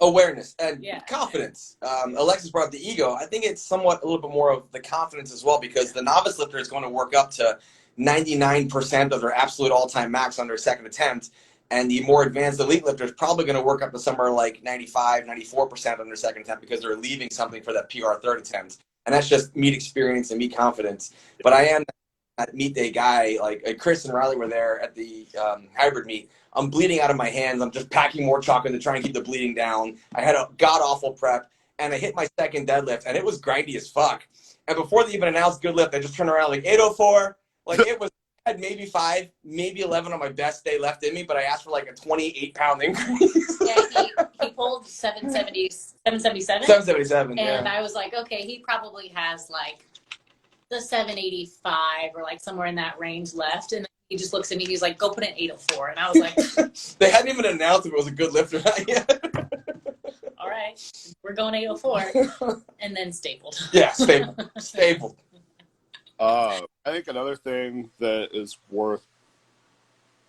Awareness and confidence. Alexis brought up the ego. I think it's somewhat a little bit more of the confidence as well, because the novice lifter is going to work up to 99% of their absolute all-time max on their second attempt, and the more advanced elite lifter is probably going to work up to somewhere like 95, 94% on their second attempt, because they're leaving something for that PR third attempt. And that's just meet experience and meet confidence. But I am that meet day guy. Like Chris and Riley were there at the hybrid meet. I'm bleeding out of my hands. I'm just packing more chocolate to try and keep the bleeding down. I had a god-awful prep, and I hit my second deadlift, and it was grindy as fuck. And before they even announced good lift, I just turned around like 804. Like, it was, I had maybe 5, maybe 11 on my best day left in me, but I asked for like a 28-pound increase. Yeah, he pulled 777. 777, and I was like, okay, he probably has like the 785 or like somewhere in that range left. And he just looks at me, he's like, go put in 804. And I was like, they hadn't even announced if it was a good lift or not yet. all right, we're going 804. And then stapled. Yeah, stapled. I think another thing that is worth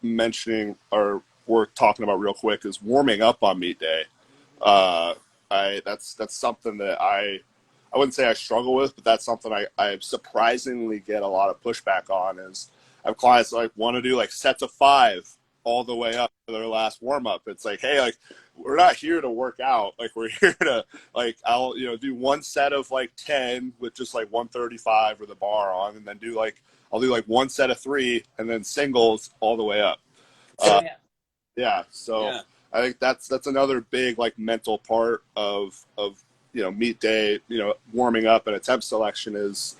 mentioning or worth talking about real quick is warming up on meet day. That's something that I wouldn't say I struggle with, but that's something I surprisingly get a lot of pushback on. Is I have clients that like want to do like sets of 5 all the way up to their last warm up. It's like, hey, like, we're not here to work out. Like, we're here to, like, I'll, you know, do one set of like 10 with just like 135 with a bar on, and then I'll do like one set of 3 and then singles all the way up. So I think that's another big like mental part of you know, meet day, you know, warming up and attempt selection is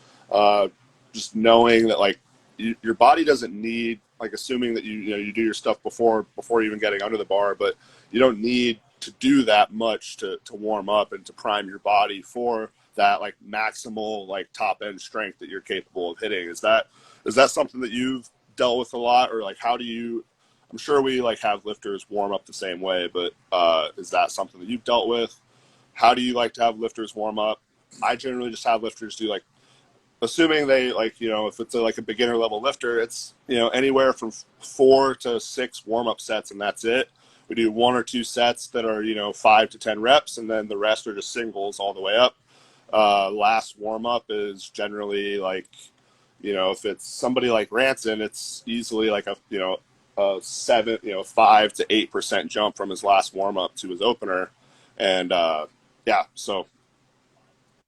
just knowing that like your body doesn't need, like, assuming that you do your stuff before even getting under the bar, but you don't need to do that much to warm up and to prime your body for that like maximal like top end strength that you're capable of hitting. Is that something that you've dealt with a lot, or like how do you? I'm sure we like have lifters warm up the same way, but is that something that you've dealt with? How do you like to have lifters warm up? I generally just have lifters do like, assuming they like, you know, if it's like a beginner level lifter, it's, you know, anywhere from 4 to 6 warm up sets, and that's it. We do 1 or 2 sets that are, you know, 5 to 10 reps, and then the rest are just singles all the way up. Last warm up is generally like, You know, if it's somebody like Ranson, it's easily like a 5 to 8% jump from his last warm up to his opener, and so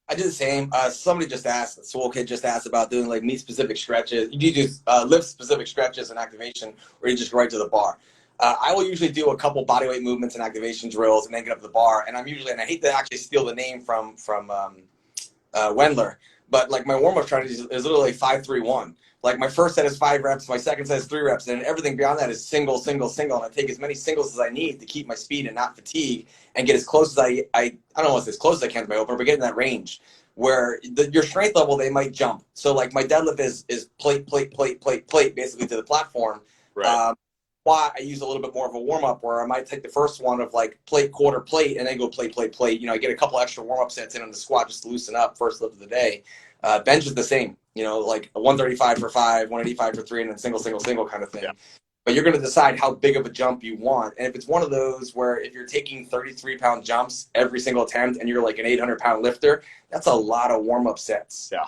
I do the same. Somebody just asked, Swole Kid just asked about doing like meet specific stretches. You do lift specific stretches and activation, or you just go right to the bar. I will usually do a couple bodyweight movements and activation drills, and then get up to the bar. And I hate to actually steal the name from Wendler, but like my warm up strategy is literally 5-3-1. Like my first set is 5 reps, my second set is 3 reps, and everything beyond that is single, single, single. And I take as many singles as I need to keep my speed and not fatigue, and get as close as I don't know if it's as close as I can to my opener, but get in that range where your strength level, they might jump. So like my deadlift is plate, basically to the platform. right. Why I use a little bit more of a warm up where I might take the first one of like plate, quarter plate, and then go plate. You know, I get a couple extra warm up sets in on the squat just to loosen up first lift of the day. Bench is the same, you know, like a 135 for 5, 185 for 3, and then single kind of thing. Yeah. But you're going to decide how big of a jump you want. And if it's one of those where if you're taking 33-pound jumps every single attempt and you're like an 800-pound lifter, that's a lot of warm up sets. Yeah.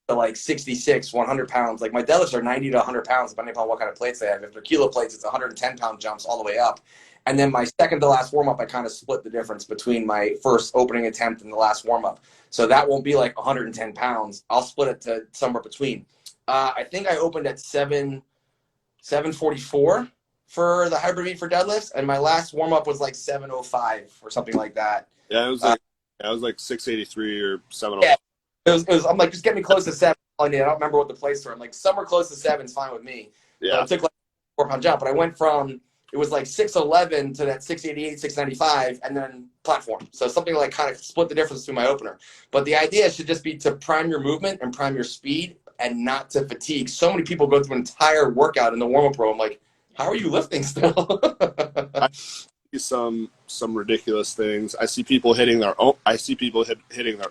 To like 66, 100 pounds. Like my deadlifts are 90 to 100 pounds, depending upon what kind of plates they have. If they're kilo plates, it's 110-pound jumps all the way up. And then my second to last warm-up, I kind of split the difference between my first opening attempt and the last warm-up. So that won't be like 110 pounds. I'll split it to somewhere between. I think I opened at 744 for the hybrid meet for deadlifts, and my last warm-up was like 705 or something like that. Yeah, it was like 683 or 705. Yeah. It was, I'm like, just get me close to 7. I don't remember what the place were. I'm like, somewhere close to 7 is fine with me. Yeah. So it took like a 4-pound jump, but I went from, it was like 611 to that 688, 695, and then platform. So something like kind of split the difference between my opener. But the idea should just be to prime your movement and prime your speed and not to fatigue. So many people go through an entire workout in the warm-up row. I'm like, how are you lifting still? I see some ridiculous things. I see people hitting their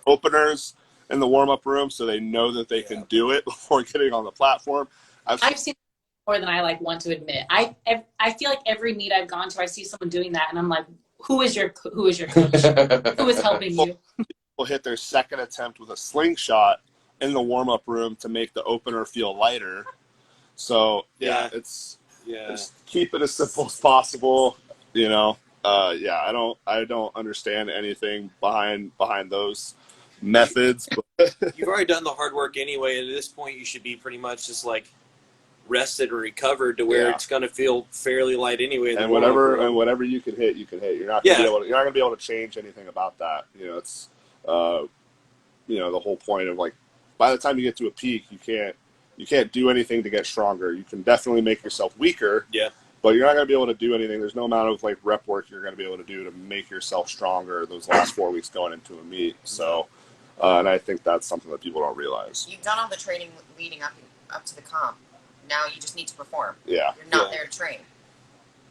openers in the warm-up room, so they know that they can do it before getting on the platform. I've seen more than I like want to admit. I feel like every meet I've gone to, I see someone doing that, and I'm like, who is your coach? Who is helping you? People hit their second attempt with a slingshot in the warm-up room to make the opener feel lighter. So it's keep it as simple as possible. You know, I don't understand anything behind those methods. But You've already done the hard work anyway. At this point, you should be pretty much just like rested or recovered to where it's going to feel fairly light anyway. And whatever you can hit, you can hit. You're not going to be able to change anything about that. You know, it's the whole point of like, by the time you get to a peak, you can't do anything to get stronger. You can definitely make yourself weaker. Yeah. But you're not going to be able to do anything. There's no amount of like rep work you're going to be able to do to make yourself stronger those last 4 weeks going into a meet. So, and I think that's something that people don't realize. You've done all the training leading up to the comp. Now you just need to perform. Yeah. You're not there to train.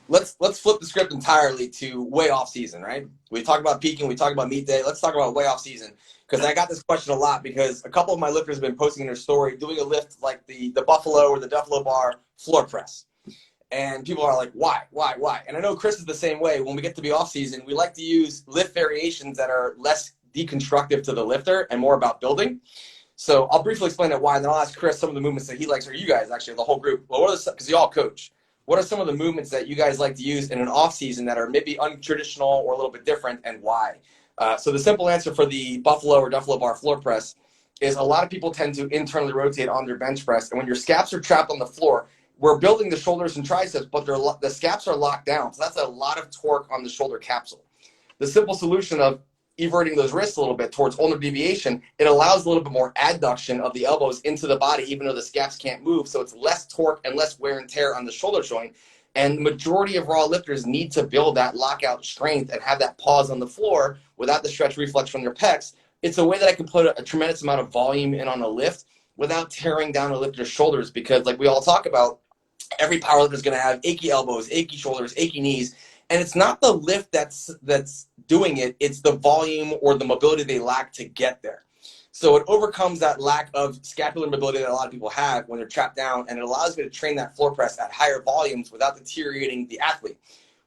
Let's flip the script entirely to way off season, right? We talk about peaking, we talk about meet day. Let's talk about way off season, because I got this question a lot because a couple of my lifters have been posting in their story doing a lift like the Buffalo or the Duffalo Bar floor press. And people are like, why? And I know Chris is the same way. When we get to be off season, we like to use lift variations that are less deconstructive to the lifter and more about building. So I'll briefly explain it why, and then I'll ask Chris some of the movements that he likes, or you guys actually, the whole group. Well, because you all coach. What are some of the movements that you guys like to use in an off season that are maybe untraditional or a little bit different, and why? So the simple answer for the Buffalo or Duffalo Bar floor press is a lot of people tend to internally rotate on their bench press, and when your scaps are trapped on the floor, we're building the shoulders and triceps, but the scaps are locked down. So that's a lot of torque on the shoulder capsule. The simple solution of everting those wrists a little bit towards ulnar deviation, it allows a little bit more adduction of the elbows into the body, even though the scaps can't move. So it's less torque and less wear and tear on the shoulder joint. And the majority of raw lifters need to build that lockout strength and have that pause on the floor without the stretch reflex from their pecs. It's a way that I can put a tremendous amount of volume in on a lift without tearing down a lifter's shoulders, because like we all talk about, every powerlifter is going to have achy elbows, achy shoulders, achy knees. And it's not the lift that's doing it. It's the volume or the mobility they lack to get there. So it overcomes that lack of scapular mobility that a lot of people have when they're trapped down, and it allows me to train that floor press at higher volumes without deteriorating the athlete,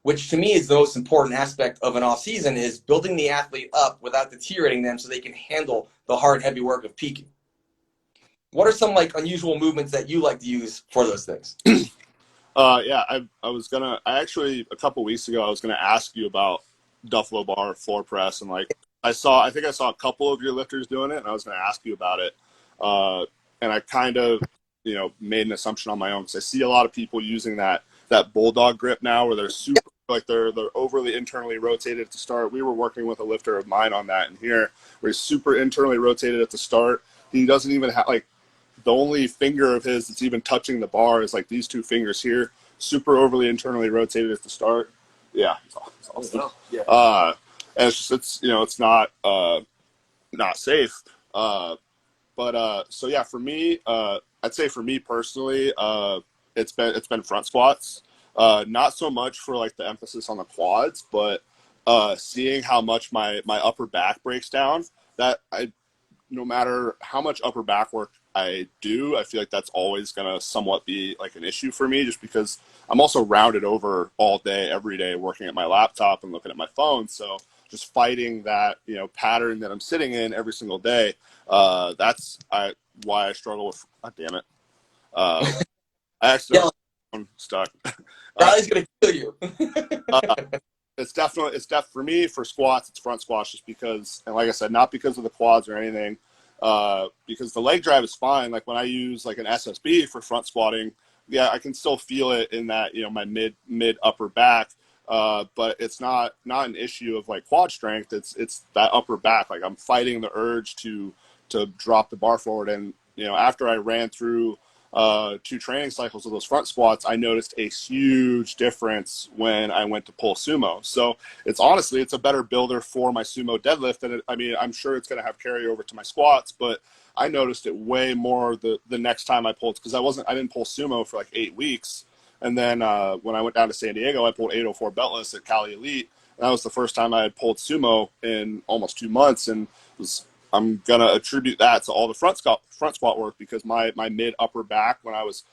which to me is the most important aspect of an off season, is building the athlete up without deteriorating them so they can handle the hard, heavy work of peaking. What are some like unusual movements that you like to use for those things? Yeah, I actually, a couple weeks ago, I was gonna ask you about Duffalo bar floor press, and like I think I saw a couple of your lifters doing it, and I was gonna ask you about it. And I kind of, made an assumption on my own because I see a lot of people using that bulldog grip now, where they're super like they're overly internally rotated at the start. We were working with a lifter of mine on that in here, where he's super internally rotated at the start. He doesn't even have like the only finger of his that's even touching the bar is like these two fingers here, super overly internally rotated at the start. Yeah, it's awesome. Yeah. And it's not safe. So yeah, for me, I'd say for me personally, it's been front squats. Not so much for like the emphasis on the quads, but seeing how much my upper back breaks down. No matter how much upper back work I do, I feel like that's always going to somewhat be like an issue for me, just because I'm also rounded over all day, every day, working at my laptop and looking at my phone. So just fighting that, pattern that I'm sitting in every single day. That's why I struggle with, God damn it. I accidentally stuck. Riley's going to kill you. For me, for squats, it's front squats, just because, and like I said, not because of the quads or anything, because the leg drive is fine. Like when I use like an SSB for front squatting, yeah, I can still feel it in that, my mid upper back. But it's not an issue of like quad strength. It's that upper back. Like I'm fighting the urge to drop the bar forward. And, after I ran through 2 training cycles of those front squats, I noticed a huge difference when I went to pull sumo. So it's a better builder for my sumo deadlift. And I'm sure it's going to have carryover to my squats, but I noticed it way more the next time I pulled, because I didn't pull sumo for like 8 weeks. And then when I went down to San Diego, I pulled 804 beltless at Cali Elite. And that was the first time I had pulled sumo in almost 2 months. And I'm gonna attribute that to all the front squat work, because my mid upper back, when I was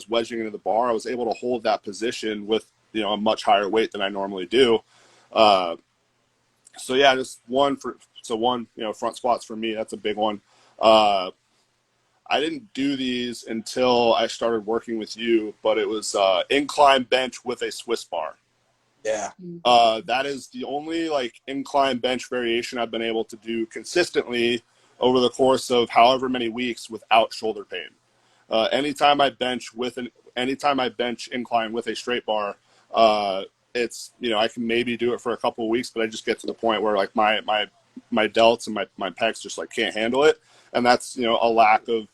wedging into the bar, I was able to hold that position with a much higher weight than I normally do. So yeah, just one front squats for me. That's a big one. I didn't do these until I started working with you, but it was incline bench with a Swiss bar. Yeah. That is the only like incline bench variation I've been able to do consistently over the course of however many weeks without shoulder pain. Anytime I bench incline with a straight bar, it's, I can maybe do it for a couple of weeks, but I just get to the point where like my delts and my pecs just like can't handle it. And that's, a lack of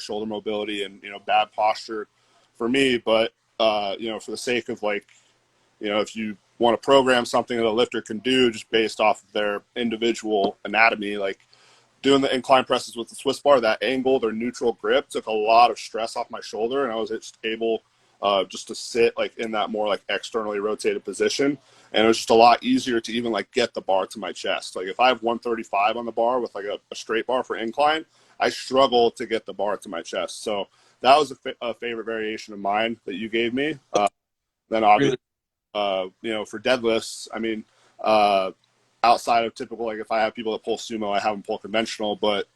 shoulder mobility and, bad posture for me. But, for the sake of like, if you want to program something that a lifter can do just based off of their individual anatomy, like doing the incline presses with the Swiss bar, that angled or neutral grip took a lot of stress off my shoulder, and I was just able just to sit like in that more like externally rotated position. And it was just a lot easier to even like get the bar to my chest. Like if I have 135 on the bar with like a straight bar for incline, I struggle to get the bar to my chest. So that was a favorite variation of mine that you gave me. Then obviously, for deadlifts, outside of typical, like if I have people that pull sumo, I have them pull conventional, but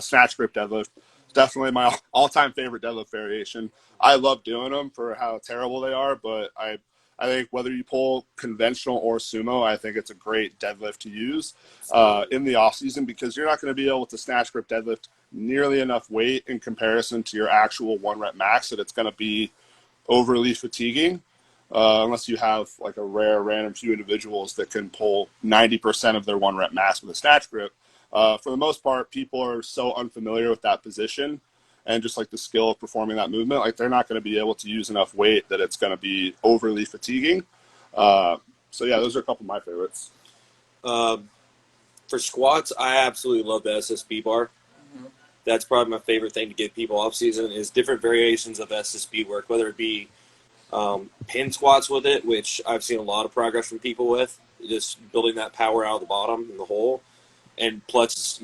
snatch grip deadlift is definitely my all-time favorite deadlift variation. I love doing them for how terrible they are, but I think whether you pull conventional or sumo, I think it's a great deadlift to use in the off season, because you're not going to be able to snatch grip deadlift nearly enough weight in comparison to your actual 1 rep max that it's going to be overly fatiguing. Unless you have like a rare random few individuals that can pull 90% of their 1 rep max with a snatch grip. For the most part, people are so unfamiliar with that position and just like the skill of performing that movement, like they're not going to be able to use enough weight that it's going to be overly fatiguing. So yeah, those are a couple of my favorites. For squats, I absolutely love the SSB bar. Mhm. That's probably my favorite thing to give people off season is different variations of SSB work, whether it be pin squats with it, which I've seen a lot of progress from people with, just building that power out of the bottom in the hole, and plus,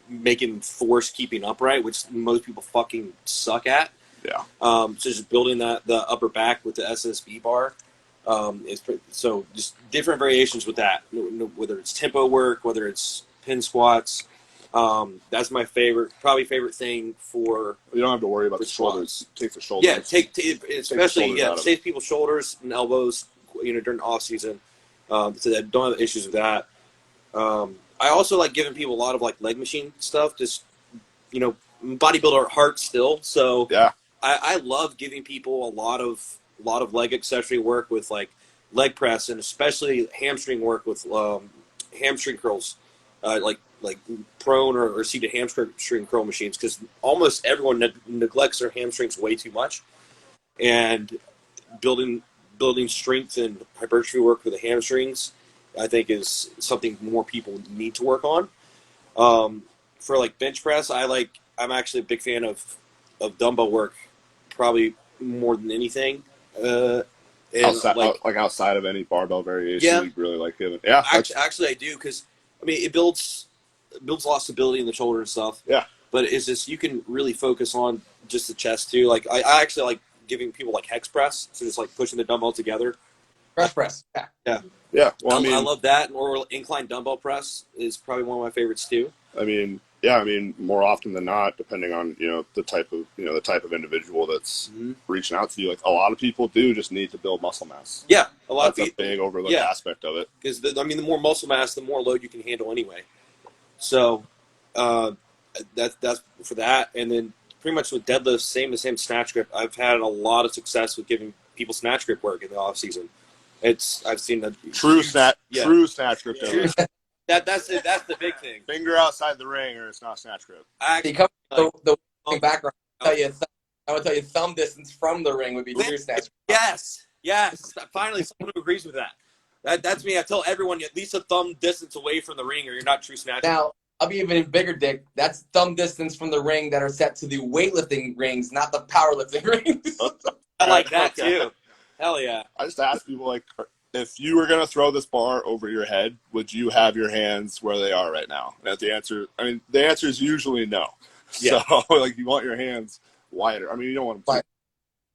making force keeping upright, which most people fucking suck at. Yeah. So just building the upper back with the SSB bar, so just different variations with that, whether it's tempo work, whether it's pin squats. That's my probably favorite thing for. You don't have to worry about the For shoulders. Take the shoulders. Yeah, especially shoulders out of it. save people's shoulders and elbows. During the off season, so that don't have issues with that. I also like giving people a lot of like leg machine stuff. Just bodybuilder at heart still. So Yeah. I love giving people a lot of leg accessory work with like leg press and especially hamstring work with hamstring curls, like prone or seated hamstring curl machines, because almost everyone neglects their hamstrings way too much, and building strength and hypertrophy work with the hamstrings, I think, is something more people need to work on. For like bench press, I'm actually a big fan of dumbbell work, probably more than anything. Outside of any barbell variation, Yeah. you really like giving. Yeah, Actually, I do, because it builds a lot of stability in the shoulder and stuff. Yeah. But it's just, you can really focus on just the chest too. Like I actually like giving people like hex press, so just like pushing the dumbbell together. Press. Yeah. yeah. Well, I love that. Or incline dumbbell press is probably one of my favorites too. More often than not, depending on the type of individual that's reaching out to you, like a lot of people do just need to build muscle mass. Yeah, a lot That's of a people. big overlooked aspect of it. Because the more muscle mass, the more load you can handle anyway. So that's for that. And then pretty much with deadlifts, same snatch grip. I've had a lot of success with giving people snatch grip work in the off season. I've seen that True snatch grip. True. That's the big thing. Finger outside the ring, or it's not snatch grip. Because the background, I would tell you thumb distance from the ring would be true snatch. Yes. Finally, someone who agrees with that. That's me. I tell everyone at least a thumb distance away from the ring, or you're not true snatcher. Now, I'll be even bigger, Dick. That's thumb distance from the ring that are set to the weightlifting rings, not the powerlifting rings. I like that too. Hell yeah. I just ask people, like, if you were going to throw this bar over your head, would you have your hands where they are right now? And the answer is usually no. Yeah. So, like, you want your hands wider. You don't want them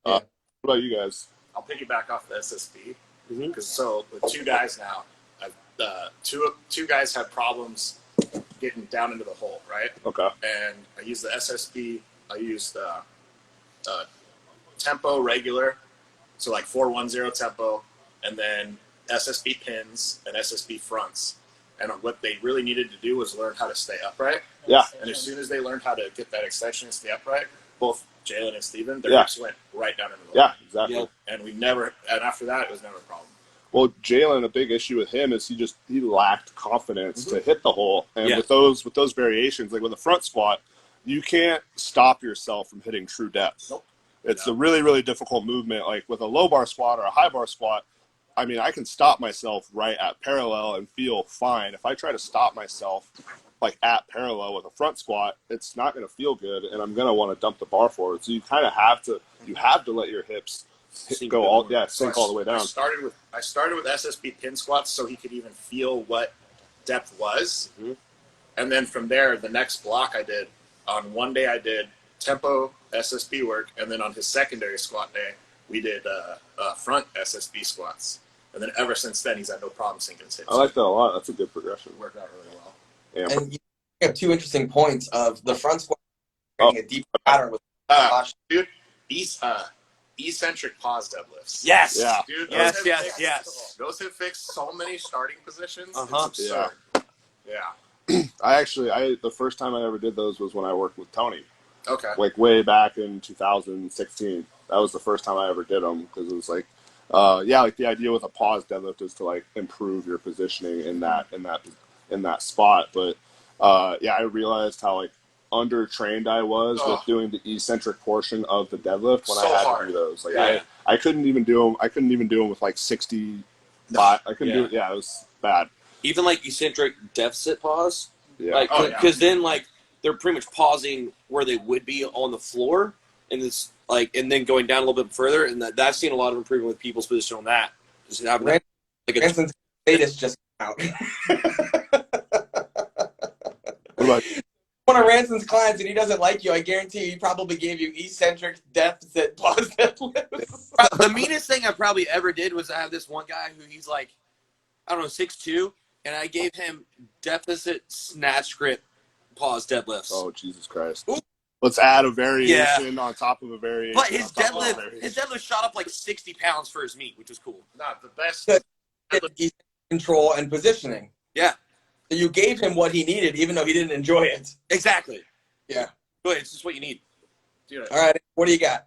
to. What about you guys? I'll piggyback off the SSB Mhm. because with two guys now, two guys had problems getting down into the hole, right? Okay. And I used the SSB. I used tempo regular, so like 410 tempo, and then SSB pins and SSB fronts. And what they really needed to do was learn how to stay upright. Yeah. And as soon as they learned how to get that extension and stay upright, both Jalen and Steven, their Yeah. hips went right down into the hole. Yeah, exactly. Yeah. And after that, it was never a problem. Well, Jalen, a big issue with him is he lacked confidence to hit the hole. And Yeah. with those variations, like with a front squat, you can't stop yourself from hitting true depth. Nope. It's a really, really difficult movement. Like with a low bar squat or a high bar squat, I can stop myself right at parallel and feel fine. If I try to stop myself like at parallel with a front squat, it's not going to feel good, and I'm going to want to dump the bar forward. So you kind of have to let your hips sink all the way down. I started with SSB pin squats so he could even feel what depth was. Mhm. And then from there, the next block I did, on one day I did tempo SSB work, and then on his secondary squat day, we did front SSB squats. And then ever since then, he's had no problem sinking his hips. I like that a lot. That's a good progression. It worked out really well. Yeah. And you have two interesting points of the front squat creating a deeper pattern with Dude, eccentric pause deadlifts. Yes. Yeah. Dude, Yes, those yes, hip fix- yes. Those hip fix so many starting positions. Uh-huh. It's absurd. Yeah. The first time I ever did those was when I worked with Tony, Okay. like way back in 2016. That was the first time I ever did them, because it was like, like the idea with a pause deadlift is to like improve your positioning in that spot. But I realized how like undertrained I was with doing the eccentric portion of the deadlift when So I had hard. to do those. Like Yeah. I couldn't even do them. I couldn't even do them with like 60. I couldn't do it. Yeah, it was bad. Even like eccentric deficit pause. Yeah. Like, Oh, yeah. because then like they're pretty much pausing where they would be on the floor, and it's like, and then going down a little bit further, and that's seen a lot of improvement with people's position on that. Just having that, like a, Ranson's status just came out. What about One of Ranson's clients, and he doesn't like you, I guarantee you, he probably gave you eccentric deficit pause deadlifts. the meanest thing I probably ever did was I have this one guy who he's like, I don't know, 6'2", and I gave him deficit snatch grip pause deadlifts. Oh, Jesus Christ. Ooh. Let's add a variation on top of a variation. But his on top of a deadlift, variation. his deadlift shot up like 60 pounds for his meet, which was cool. Not the best. Good. He's control and positioning. Yeah, So you gave him what he needed, even though he didn't enjoy it. exactly. Yeah. Good. It's just what you need. Dude, All right. What do you got?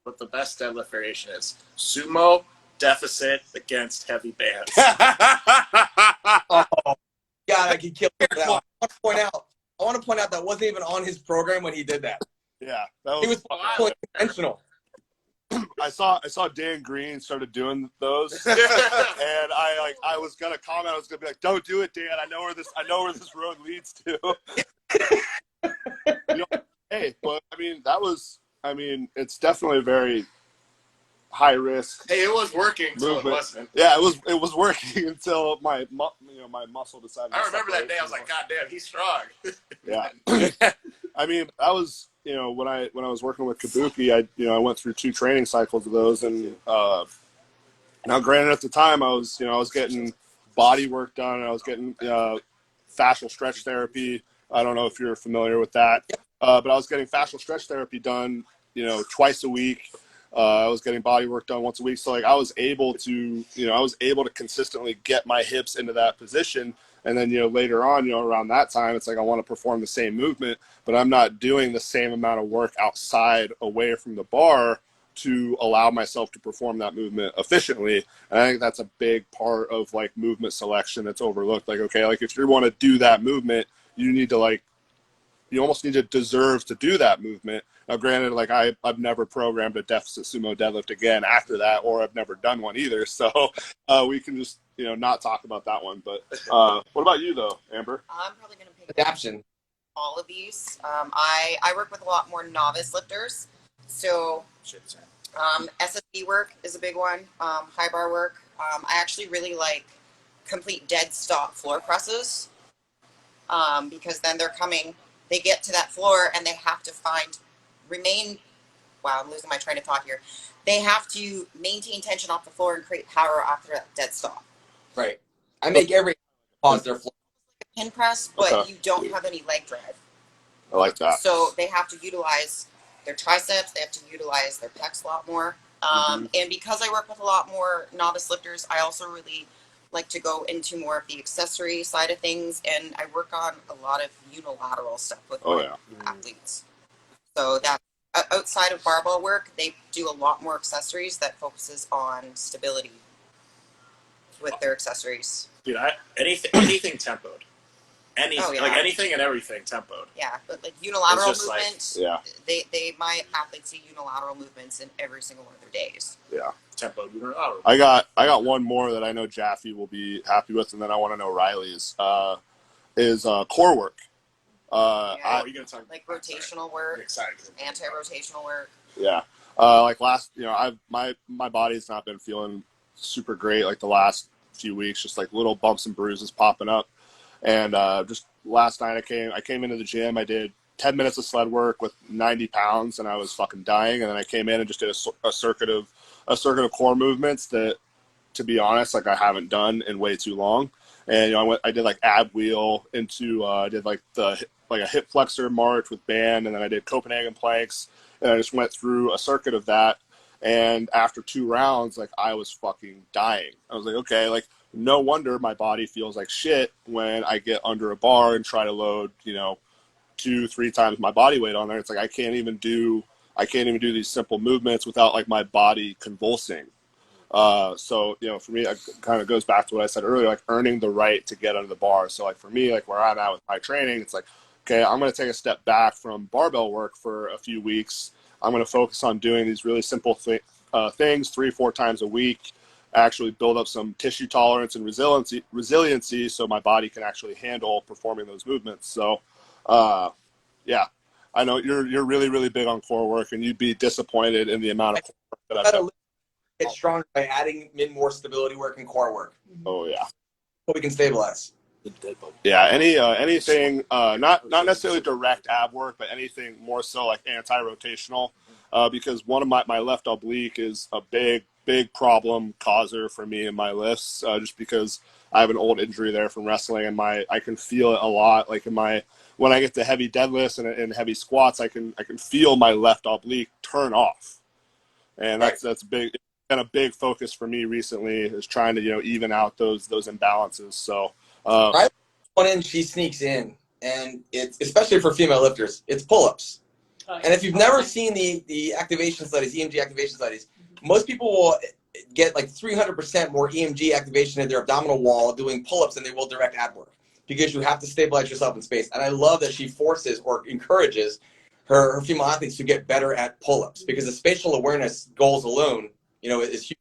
what the best deadlift variation is: sumo deficit against heavy bands. Oh, God, I could kill him for that one. I want to point out that wasn't even on his program when he did that. Yeah, that He was Wow. intentional. I saw Dan Green started doing those, and I was gonna comment. I was gonna be like, "Don't do it, Dan. I know where this road leads to." Hey, but it's definitely a very high risk. Hey, it was working until it Movement. wasn't. Yeah, it was working until my muscle decided. I to remember that separate day. I was from like, God damn, he's strong. Yeah. I mean, I was, when I was working with Kabuki, I went through 2 training cycles of those, and now, granted, at the time, I was getting body work done, and I was getting fascial stretch therapy. I don't know if you're familiar with that, but I was getting fascial stretch therapy done, twice a week. I was getting body work done once a week, so like I was able to consistently get my hips into that position. And then, later on, around that time, it's like I want to perform the same movement, but I'm not doing the same amount of work outside away from the bar to allow myself to perform that movement efficiently. And I think that's a big part of like movement selection that's overlooked. Like, okay, like if you want to do that movement, you need to you almost need to deserve to do that movement. Now, granted, like I've never programmed a deficit sumo deadlift again after that, or I've never done one either. So we can just, not talk about that one. But what about you though, Amber? I'm probably going to pick Adaption. all of these. I work with a lot more novice lifters. So SSB work is a big one. High bar work. I actually really like complete dead stop floor presses because then they get to that floor and they have to wow, I'm losing my train of thought here. They have to maintain tension off the floor and create power after that dead stop. Right. I make every pause their floor. Pin press, but Okay. you don't have any leg drive. I like that. So they have to utilize their triceps, they have to utilize their pecs a lot more. And because I work with a lot more novice lifters, I also really like to go into more of the accessory side of things, and I work on a lot of unilateral stuff with my athletes. So that outside of barbell work, they do a lot more accessories that focuses on stability with their accessories. Dude, anything tempoed. Anything, Oh, yeah. like anything and everything tempoed. Yeah, but like unilateral It's just like- movement, my athletes see unilateral movements in every single one of their days. Yeah. Tempoed unilateral. I got one more that I know Jaffe will be happy with, and then I want to know Riley's is core work. Oh, you're gonna talk Like rotational work, I'm excited. anti-rotational work. Yeah. Like last, my body's not been feeling super great like the last few weeks, just like little bumps and bruises popping up. And just last night I came into the gym, I did 10 minutes of sled work with 90 pounds and I was fucking dying. And then I came in and just did a circuit of core movements that, to be honest, like I haven't done in way too long. And I did like ab wheel into I did like a hip flexor march with band, and then I did Copenhagen planks, and I just went through a circuit of that. And after 2 rounds, like I was fucking dying. I was like, okay, like no wonder my body feels like shit when I get under a bar and try to load 2-3 times my body weight on there. It's like I can't even do these simple movements without like my body convulsing. So for me, it kind of goes back to what I said earlier, like earning the right to get under the bar. So like for me, like where I'm at with my training, it's like, okay, I'm going to take a step back from barbell work for a few weeks. I'm going to focus on doing these really simple things 3-4 times a week, actually build up some tissue tolerance and resiliency so my body can actually handle performing those movements. So, yeah, I know you're really, really big on core work, and you'd be disappointed in the amount of core work that I've done. Get stronger by adding in more stability work and core work. Oh yeah. So we can stabilize. Yeah, anything not necessarily direct ab work, but anything more so like anti-rotational, because one of my left oblique is a big big problem causer for me in my lifts, just because I have an old injury there from wrestling, and I can feel it a lot. Like when I get to heavy deadlifts and heavy squats, I can feel my left oblique turn off, and that's big. It's been a big focus for me recently, is trying to even out those imbalances. So right, one in she sneaks in, and it's especially for female lifters, it's pull-ups. Oh, yeah. And if you've never seen the activation studies, EMG activation studies, most people will get like 300% more EMG activation in their abdominal wall doing pull-ups than they will direct ab work, because you have to stabilize yourself in space. And I love that she forces or encourages her female athletes to get better at pull-ups, because the spatial awareness goals alone, is huge.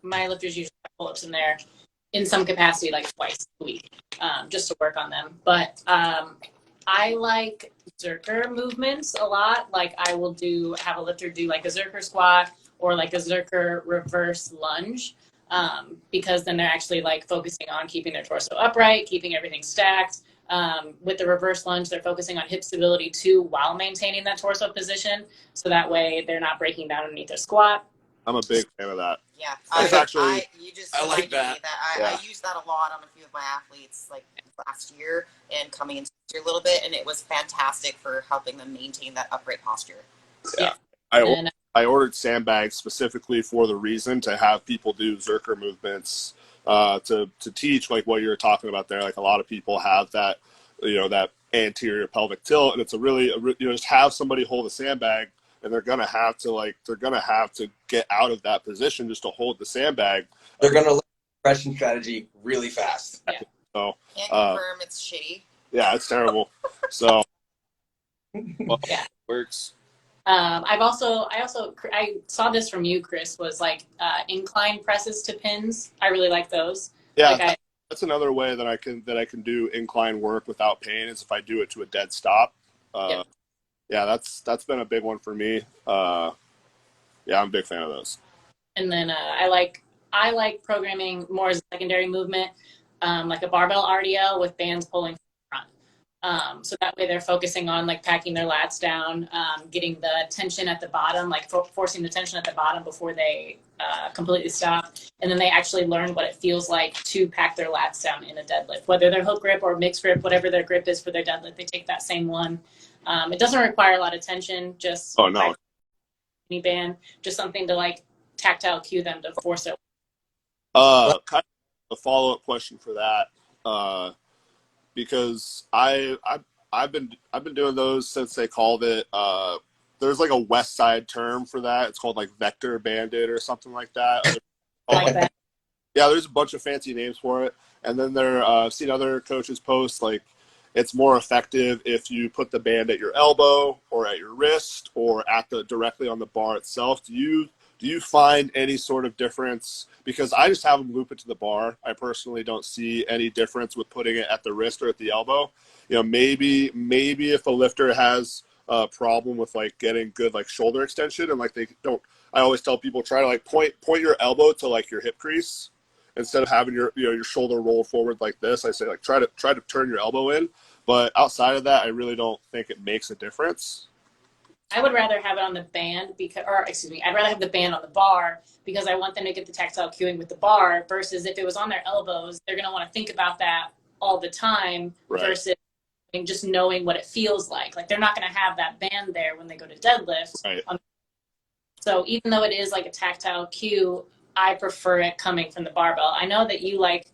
My lifters usually have pull-ups in there in some capacity, like twice a week, just to work on them. But I like Zercher movements a lot. Like I will have a lifter do like a Zercher squat or like a Zercher reverse lunge, because then they're actually like focusing on keeping their torso upright, keeping everything stacked. With the reverse lunge, they're focusing on hip stability too, while maintaining that torso position. So that way they're not breaking down underneath their squat. I'm a big fan of that. Yeah, I like that. I used that a lot on a few of my athletes, like last year and coming into this year a little bit, and it was fantastic for helping them maintain that upright posture. Yeah. I ordered sandbags specifically for the reason to have people do Zercher movements, to teach like what you're talking about there. Like a lot of people have that, that anterior pelvic tilt, and it's just have somebody hold a sandbag, and they're gonna have to get out of that position just to hold the sandbag. They're gonna learn compression strategy really fast. Yeah. So Can't confirm it's shitty. yeah, it's terrible. So Yeah. Works. I saw this from you, Chris, was like incline presses to pins. I really like those. Yeah, that's another way that I can do incline work without pain, is if I do it to a dead stop. Yep. Yeah, that's been a big one for me. Yeah, I'm a big fan of those. And then I like programming more as a secondary movement, like a barbell RDL with bands pulling front. So that way they're focusing on like packing their lats down, getting the tension at the bottom, like forcing the tension at the bottom before they completely stop. And then they actually learn what it feels like to pack their lats down in a deadlift, whether they're hook grip or mixed grip, whatever their grip is for their deadlift, they take that same one. It doesn't require a lot of tension, just knee band, just something to like tactile cue them to force it. Kind of a follow-up question for that, because I've been doing those since they called it. There's like a West Side term for that. It's called like vector banded or something like that. Like that. Yeah, there's a bunch of fancy names for it. And then I've seen other coaches post like it's more effective if you put the band at your elbow or at your wrist or directly on the bar itself. Do you find any sort of difference? Because I just have them loop it to the bar. I personally don't see any difference with putting it at the wrist or at the elbow. Maybe if a lifter has a problem with like getting good like shoulder extension, and like they don't, I always tell people try to like point your elbow to like your hip crease instead of having your shoulder roll forward like this. I say like try to turn your elbow in. But outside of that, I really don't think it makes a difference. I would rather have it on the band I'd rather have the band on the bar, because I want them to get the tactile cueing with the bar, versus if it was on their elbows, they're going to want to think about that all the time, right, versus just knowing what it feels like. Like they're not going to have that band there when they go to deadlift. Right. So even though it is like a tactile cue, I prefer it coming from the barbell. I know that you like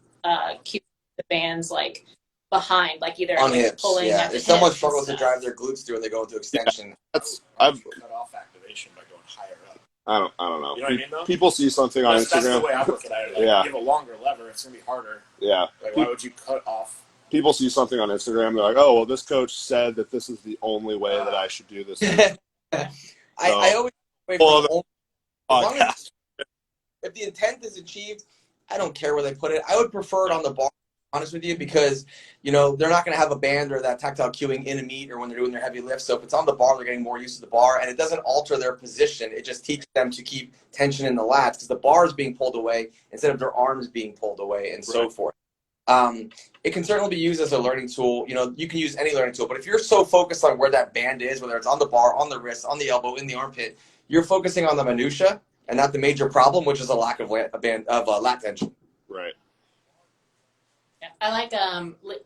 cue the bands like behind, like either on like hips. pulling Yeah, at the if someone hips struggles to and drive their glutes through and they go into extension, I've cut off activation by going higher up. I don't know. You know what I mean, though? People see something on That's Instagram. the way I look at it. Like, Yeah. Give a longer lever, it's gonna be harder. Yeah. Like, why would you cut off? People see something on Instagram. They're like, "Oh, well, this coach said that this is the only way that I should do this." I always wait Well, for the as long podcast. as, if the intent is achieved, I don't care where they put it. I would prefer it on the bar, honest with you, because they're not going to have a band or that tactile cueing in a meet or when they're doing their heavy lifts. So if it's on the bar, they're getting more used to the bar, and it doesn't alter their position. It just teaches them to keep tension in the lats, because the bar is being pulled away instead of their arms being pulled away, and so forth. It can certainly be used as a learning tool. You can use any learning tool, but if you're so focused on where that band is, whether it's on the bar, on the wrist, on the elbow, in the armpit, you're focusing on the minutia and not the major problem, which is a lack of lat tension. Right. Yeah. I like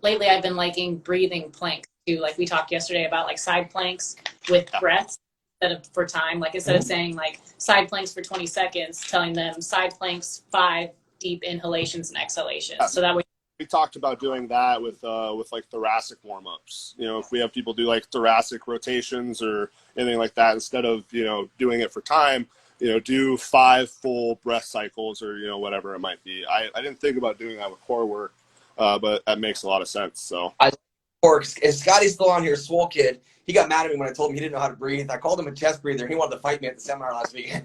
lately I've been liking breathing planks too. Like we talked yesterday about like side planks with breaths instead of for time. Like instead of saying like side planks for 20 seconds, telling them side planks 5 deep inhalations and exhalations. So that way we talked about doing that with like thoracic warm-ups. You know, if we have people do like thoracic rotations or anything like that, instead of, you know, doing it for time, you know, do 5 full breath cycles or, you know, whatever it might be. I didn't think about doing that with core work, but that makes a lot of sense. So If Scotty's still on here, swole kid, he got mad at me when I told him he didn't know how to breathe. I called him a chest breather, and he wanted to fight me at the seminar last week.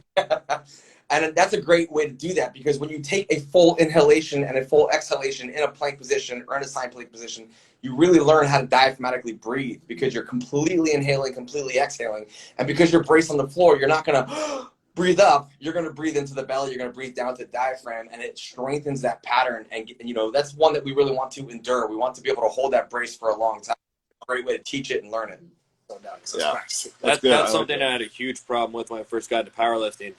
And that's a great way to do that, because when you take a full inhalation and a full exhalation in a plank position or in a side plank position, you really learn how to diaphragmatically breathe, because you're completely inhaling, completely exhaling. And because you're braced on the floor, you're not going to breathe up. You're going to breathe into the belly. You're going to breathe down to the diaphragm, and it strengthens that pattern. And, you know, that's one that we really want to endure. We want to be able to hold that brace for a long time. A great way to teach it and learn it. yeah, That's something I had a huge problem with when I first got into powerlifting,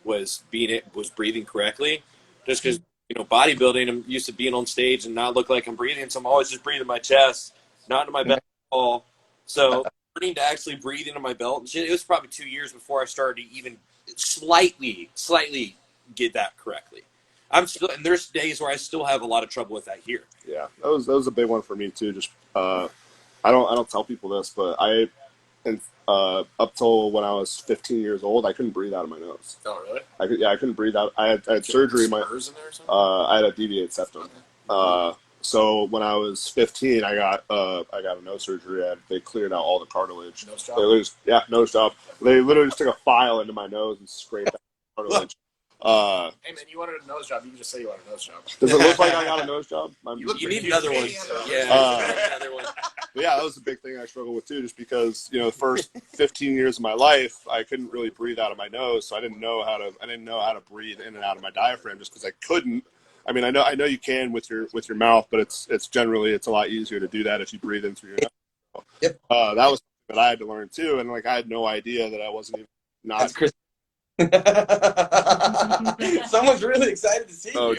was breathing correctly. Just because, you know, bodybuilding, I'm used to being on stage and not look like I'm breathing, so I'm always just breathing my chest, not into my belly at all. So learning to actually breathe into my belt and shit, it was probably 2 years before I started to even slightly get that correctly. And there's days where I still have a lot of trouble with that here. Yeah, that was a big one for me too. Just I don't tell people this, but up till when I was 15 years old, I couldn't breathe out of my nose. Oh, really? I couldn't breathe out. I had surgery. In there or something? I had a deviated septum. So when I was 15, I got a nose surgery. They cleared out all the cartilage. Nose job? Nose job. They literally just took a file into my nose and scraped out the cartilage. Hey man, you wanted a nose job. You can just say you want a nose job. Does it look like I got a nose job? You need another one. Another one. But yeah, that was a big thing I struggled with too, just because, you know, the first 15 years of my life, I couldn't really breathe out of my nose, so I didn't know how to breathe in and out of my diaphragm, just because I couldn't. I mean, I know you can with your mouth, but it's generally a lot easier to do that if you breathe in through your nose. So, Yep. That was something that I had to learn too, and like I had no idea that I wasn't even not. That's Chris. Someone's really excited to see you.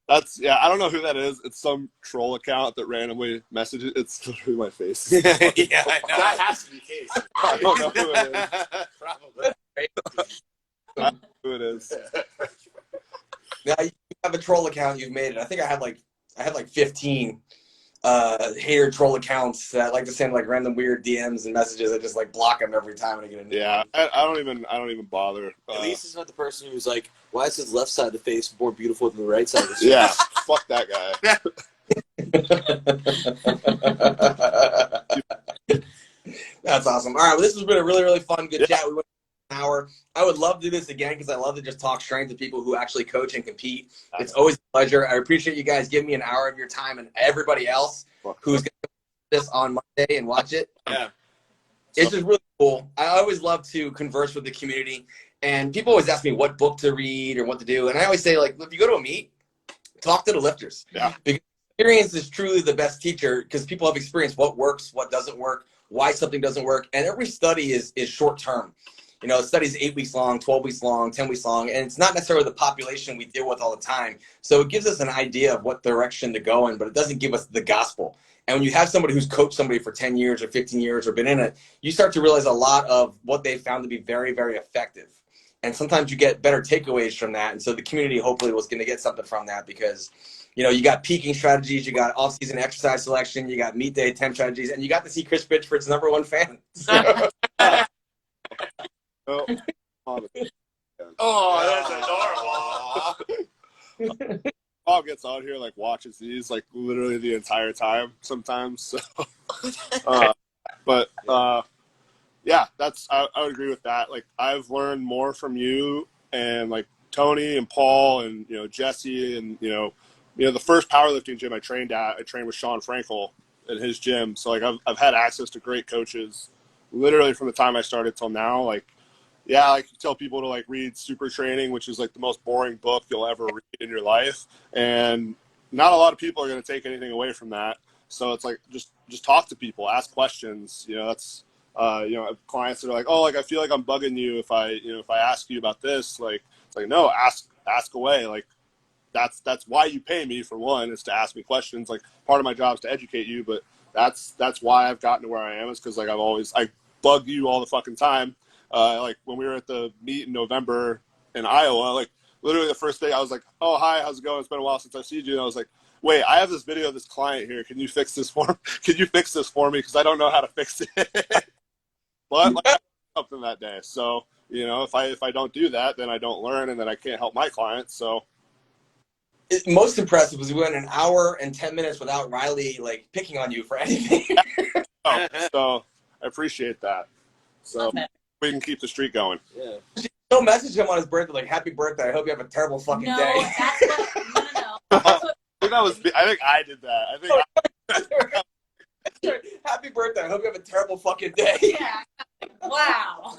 I don't know who that is. It's some troll account that randomly messages. It's literally my face. Yeah, I know. That has to be the case. I don't know who it is. Probably. I don't know who it is. Now you have a troll account. You've made it. I think I had like 15 hater troll accounts that like to send like random weird DMs and messages. I just like block them every time I get a new Yeah, one. I don't even bother. At least it's not the person who's like, why is his left side of the face more beautiful than the right side of the face? Yeah, fuck that guy. That's awesome. All right, well, this has been a really, really fun, good chat. We went an hour. I would love to do this again, because I love to just talk strength to people who actually coach and compete. It's always a pleasure. I appreciate you guys giving me an hour of your time, and everybody else who's going to do this on Monday and watch it. Yeah. It's just really cool. I always love to converse with the community, and people always ask me what book to read or what to do. And I always say, like, if you go to a meet, talk to the lifters. Yeah. Because experience is truly the best teacher, because people have experienced what works, what doesn't work, why something doesn't work. And every study is short term. You know, the study's 8 weeks long, 12 weeks long, 10 weeks long, and it's not necessarily the population we deal with all the time. So it gives us an idea of what direction to go in, but it doesn't give us the gospel. And when you have somebody who's coached somebody for 10 years or 15 years or been in it, you start to realize a lot of what they found to be very, very effective. And sometimes you get better takeaways from that. And so the community hopefully was going to get something from that, because, you know, you got peaking strategies, you got off-season exercise selection, you got meet day attempt strategies, and you got to see Chris Bitchford's #1 fan. So. Oh, that's adorable. Paul gets out here, like, watches these like literally the entire time sometimes. So, yeah, I would agree with that. Like, I've learned more from you and like Tony and Paul and, you know, Jesse, and you know the first powerlifting gym I trained with Sean Frankel in his gym. So like I've had access to great coaches literally from the time I started till now. Like, yeah, like you tell people to like read Super Training, which is like the most boring book you'll ever read in your life, and not a lot of people are going to take anything away from that. So it's like just talk to people, ask questions. You know, that's Clients that are like, oh, like I feel like I'm bugging you if I ask you about this. Like, it's like, no, ask away. Like, that's why you pay me, for one, is to ask me questions. Like, part of my job is to educate you, but that's why I've gotten to where I am, is because like I bug you all the fucking time. Like when we were at the meet in November in Iowa, like literally the first day I was like, oh, hi, how's it going? It's been a while since I've seen you. And I was like, wait, I have this video of this client here. Can you fix this for me? Can you fix this for me? Because I don't know how to fix it. But like, I did something that day. So, if I don't do that, then I don't learn, and then I can't help my clients. So Most impressive was we went an hour and 10 minutes without Riley like picking on you for anything. so I appreciate that. So Love that. we can keep the streak going. Yeah. No message him on his birthday like, happy birthday, I hope you have a terrible fucking No, day. that's what. No. That's what, I think I did that. Happy birthday, I hope you have a terrible fucking day. yeah. Wow.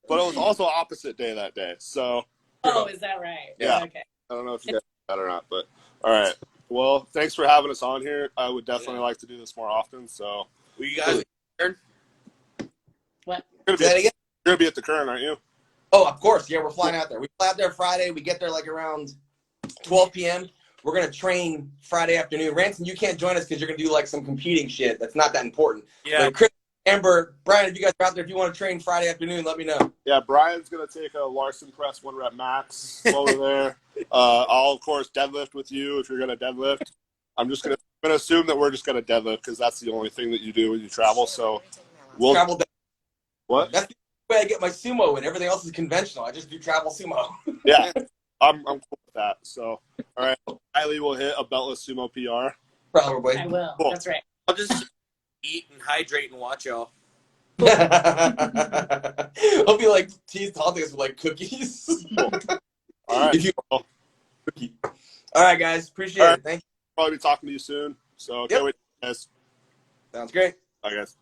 But it was also opposite day that day. So Oh, is that right? Yeah. Okay. I don't know if you guys know that or not, but all right. Well, thanks for having us on here. I would definitely like to do this more often. So Will you guys What? you're Say that again? gonna be at the Kern, aren't you? Oh, of course. Yeah, we're flying out there. We fly out there Friday. We get there like around 12 p.m. We're going to train Friday afternoon. Ransom, you can't join us because you're going to do like some competing shit. That's not that important. Yeah. But Chris, Amber, Brian, if you guys are out there, if you want to train Friday afternoon, let me know. Yeah, Brian's gonna take a Larson press 1 rep max over there. I'll of course deadlift with you if you're gonna deadlift. I'm gonna assume that we're just gonna deadlift because that's the only thing that you do when you travel. So we'll Travel day. what? That's the way I get my sumo in. Everything else is conventional. I just do travel sumo. Yeah, I'm cool with that. So all right, Kylie will hit a beltless sumo PR. Probably. I will. Cool. That's right. I'll just eat and hydrate and watch y'all. I'll be like teased taunting us with like cookies. All right, If you- well, All right, guys. Appreciate All right. it. Thank you. probably be talking to you soon. So Yep. can't wait, guys. Sounds great. Bye, guys.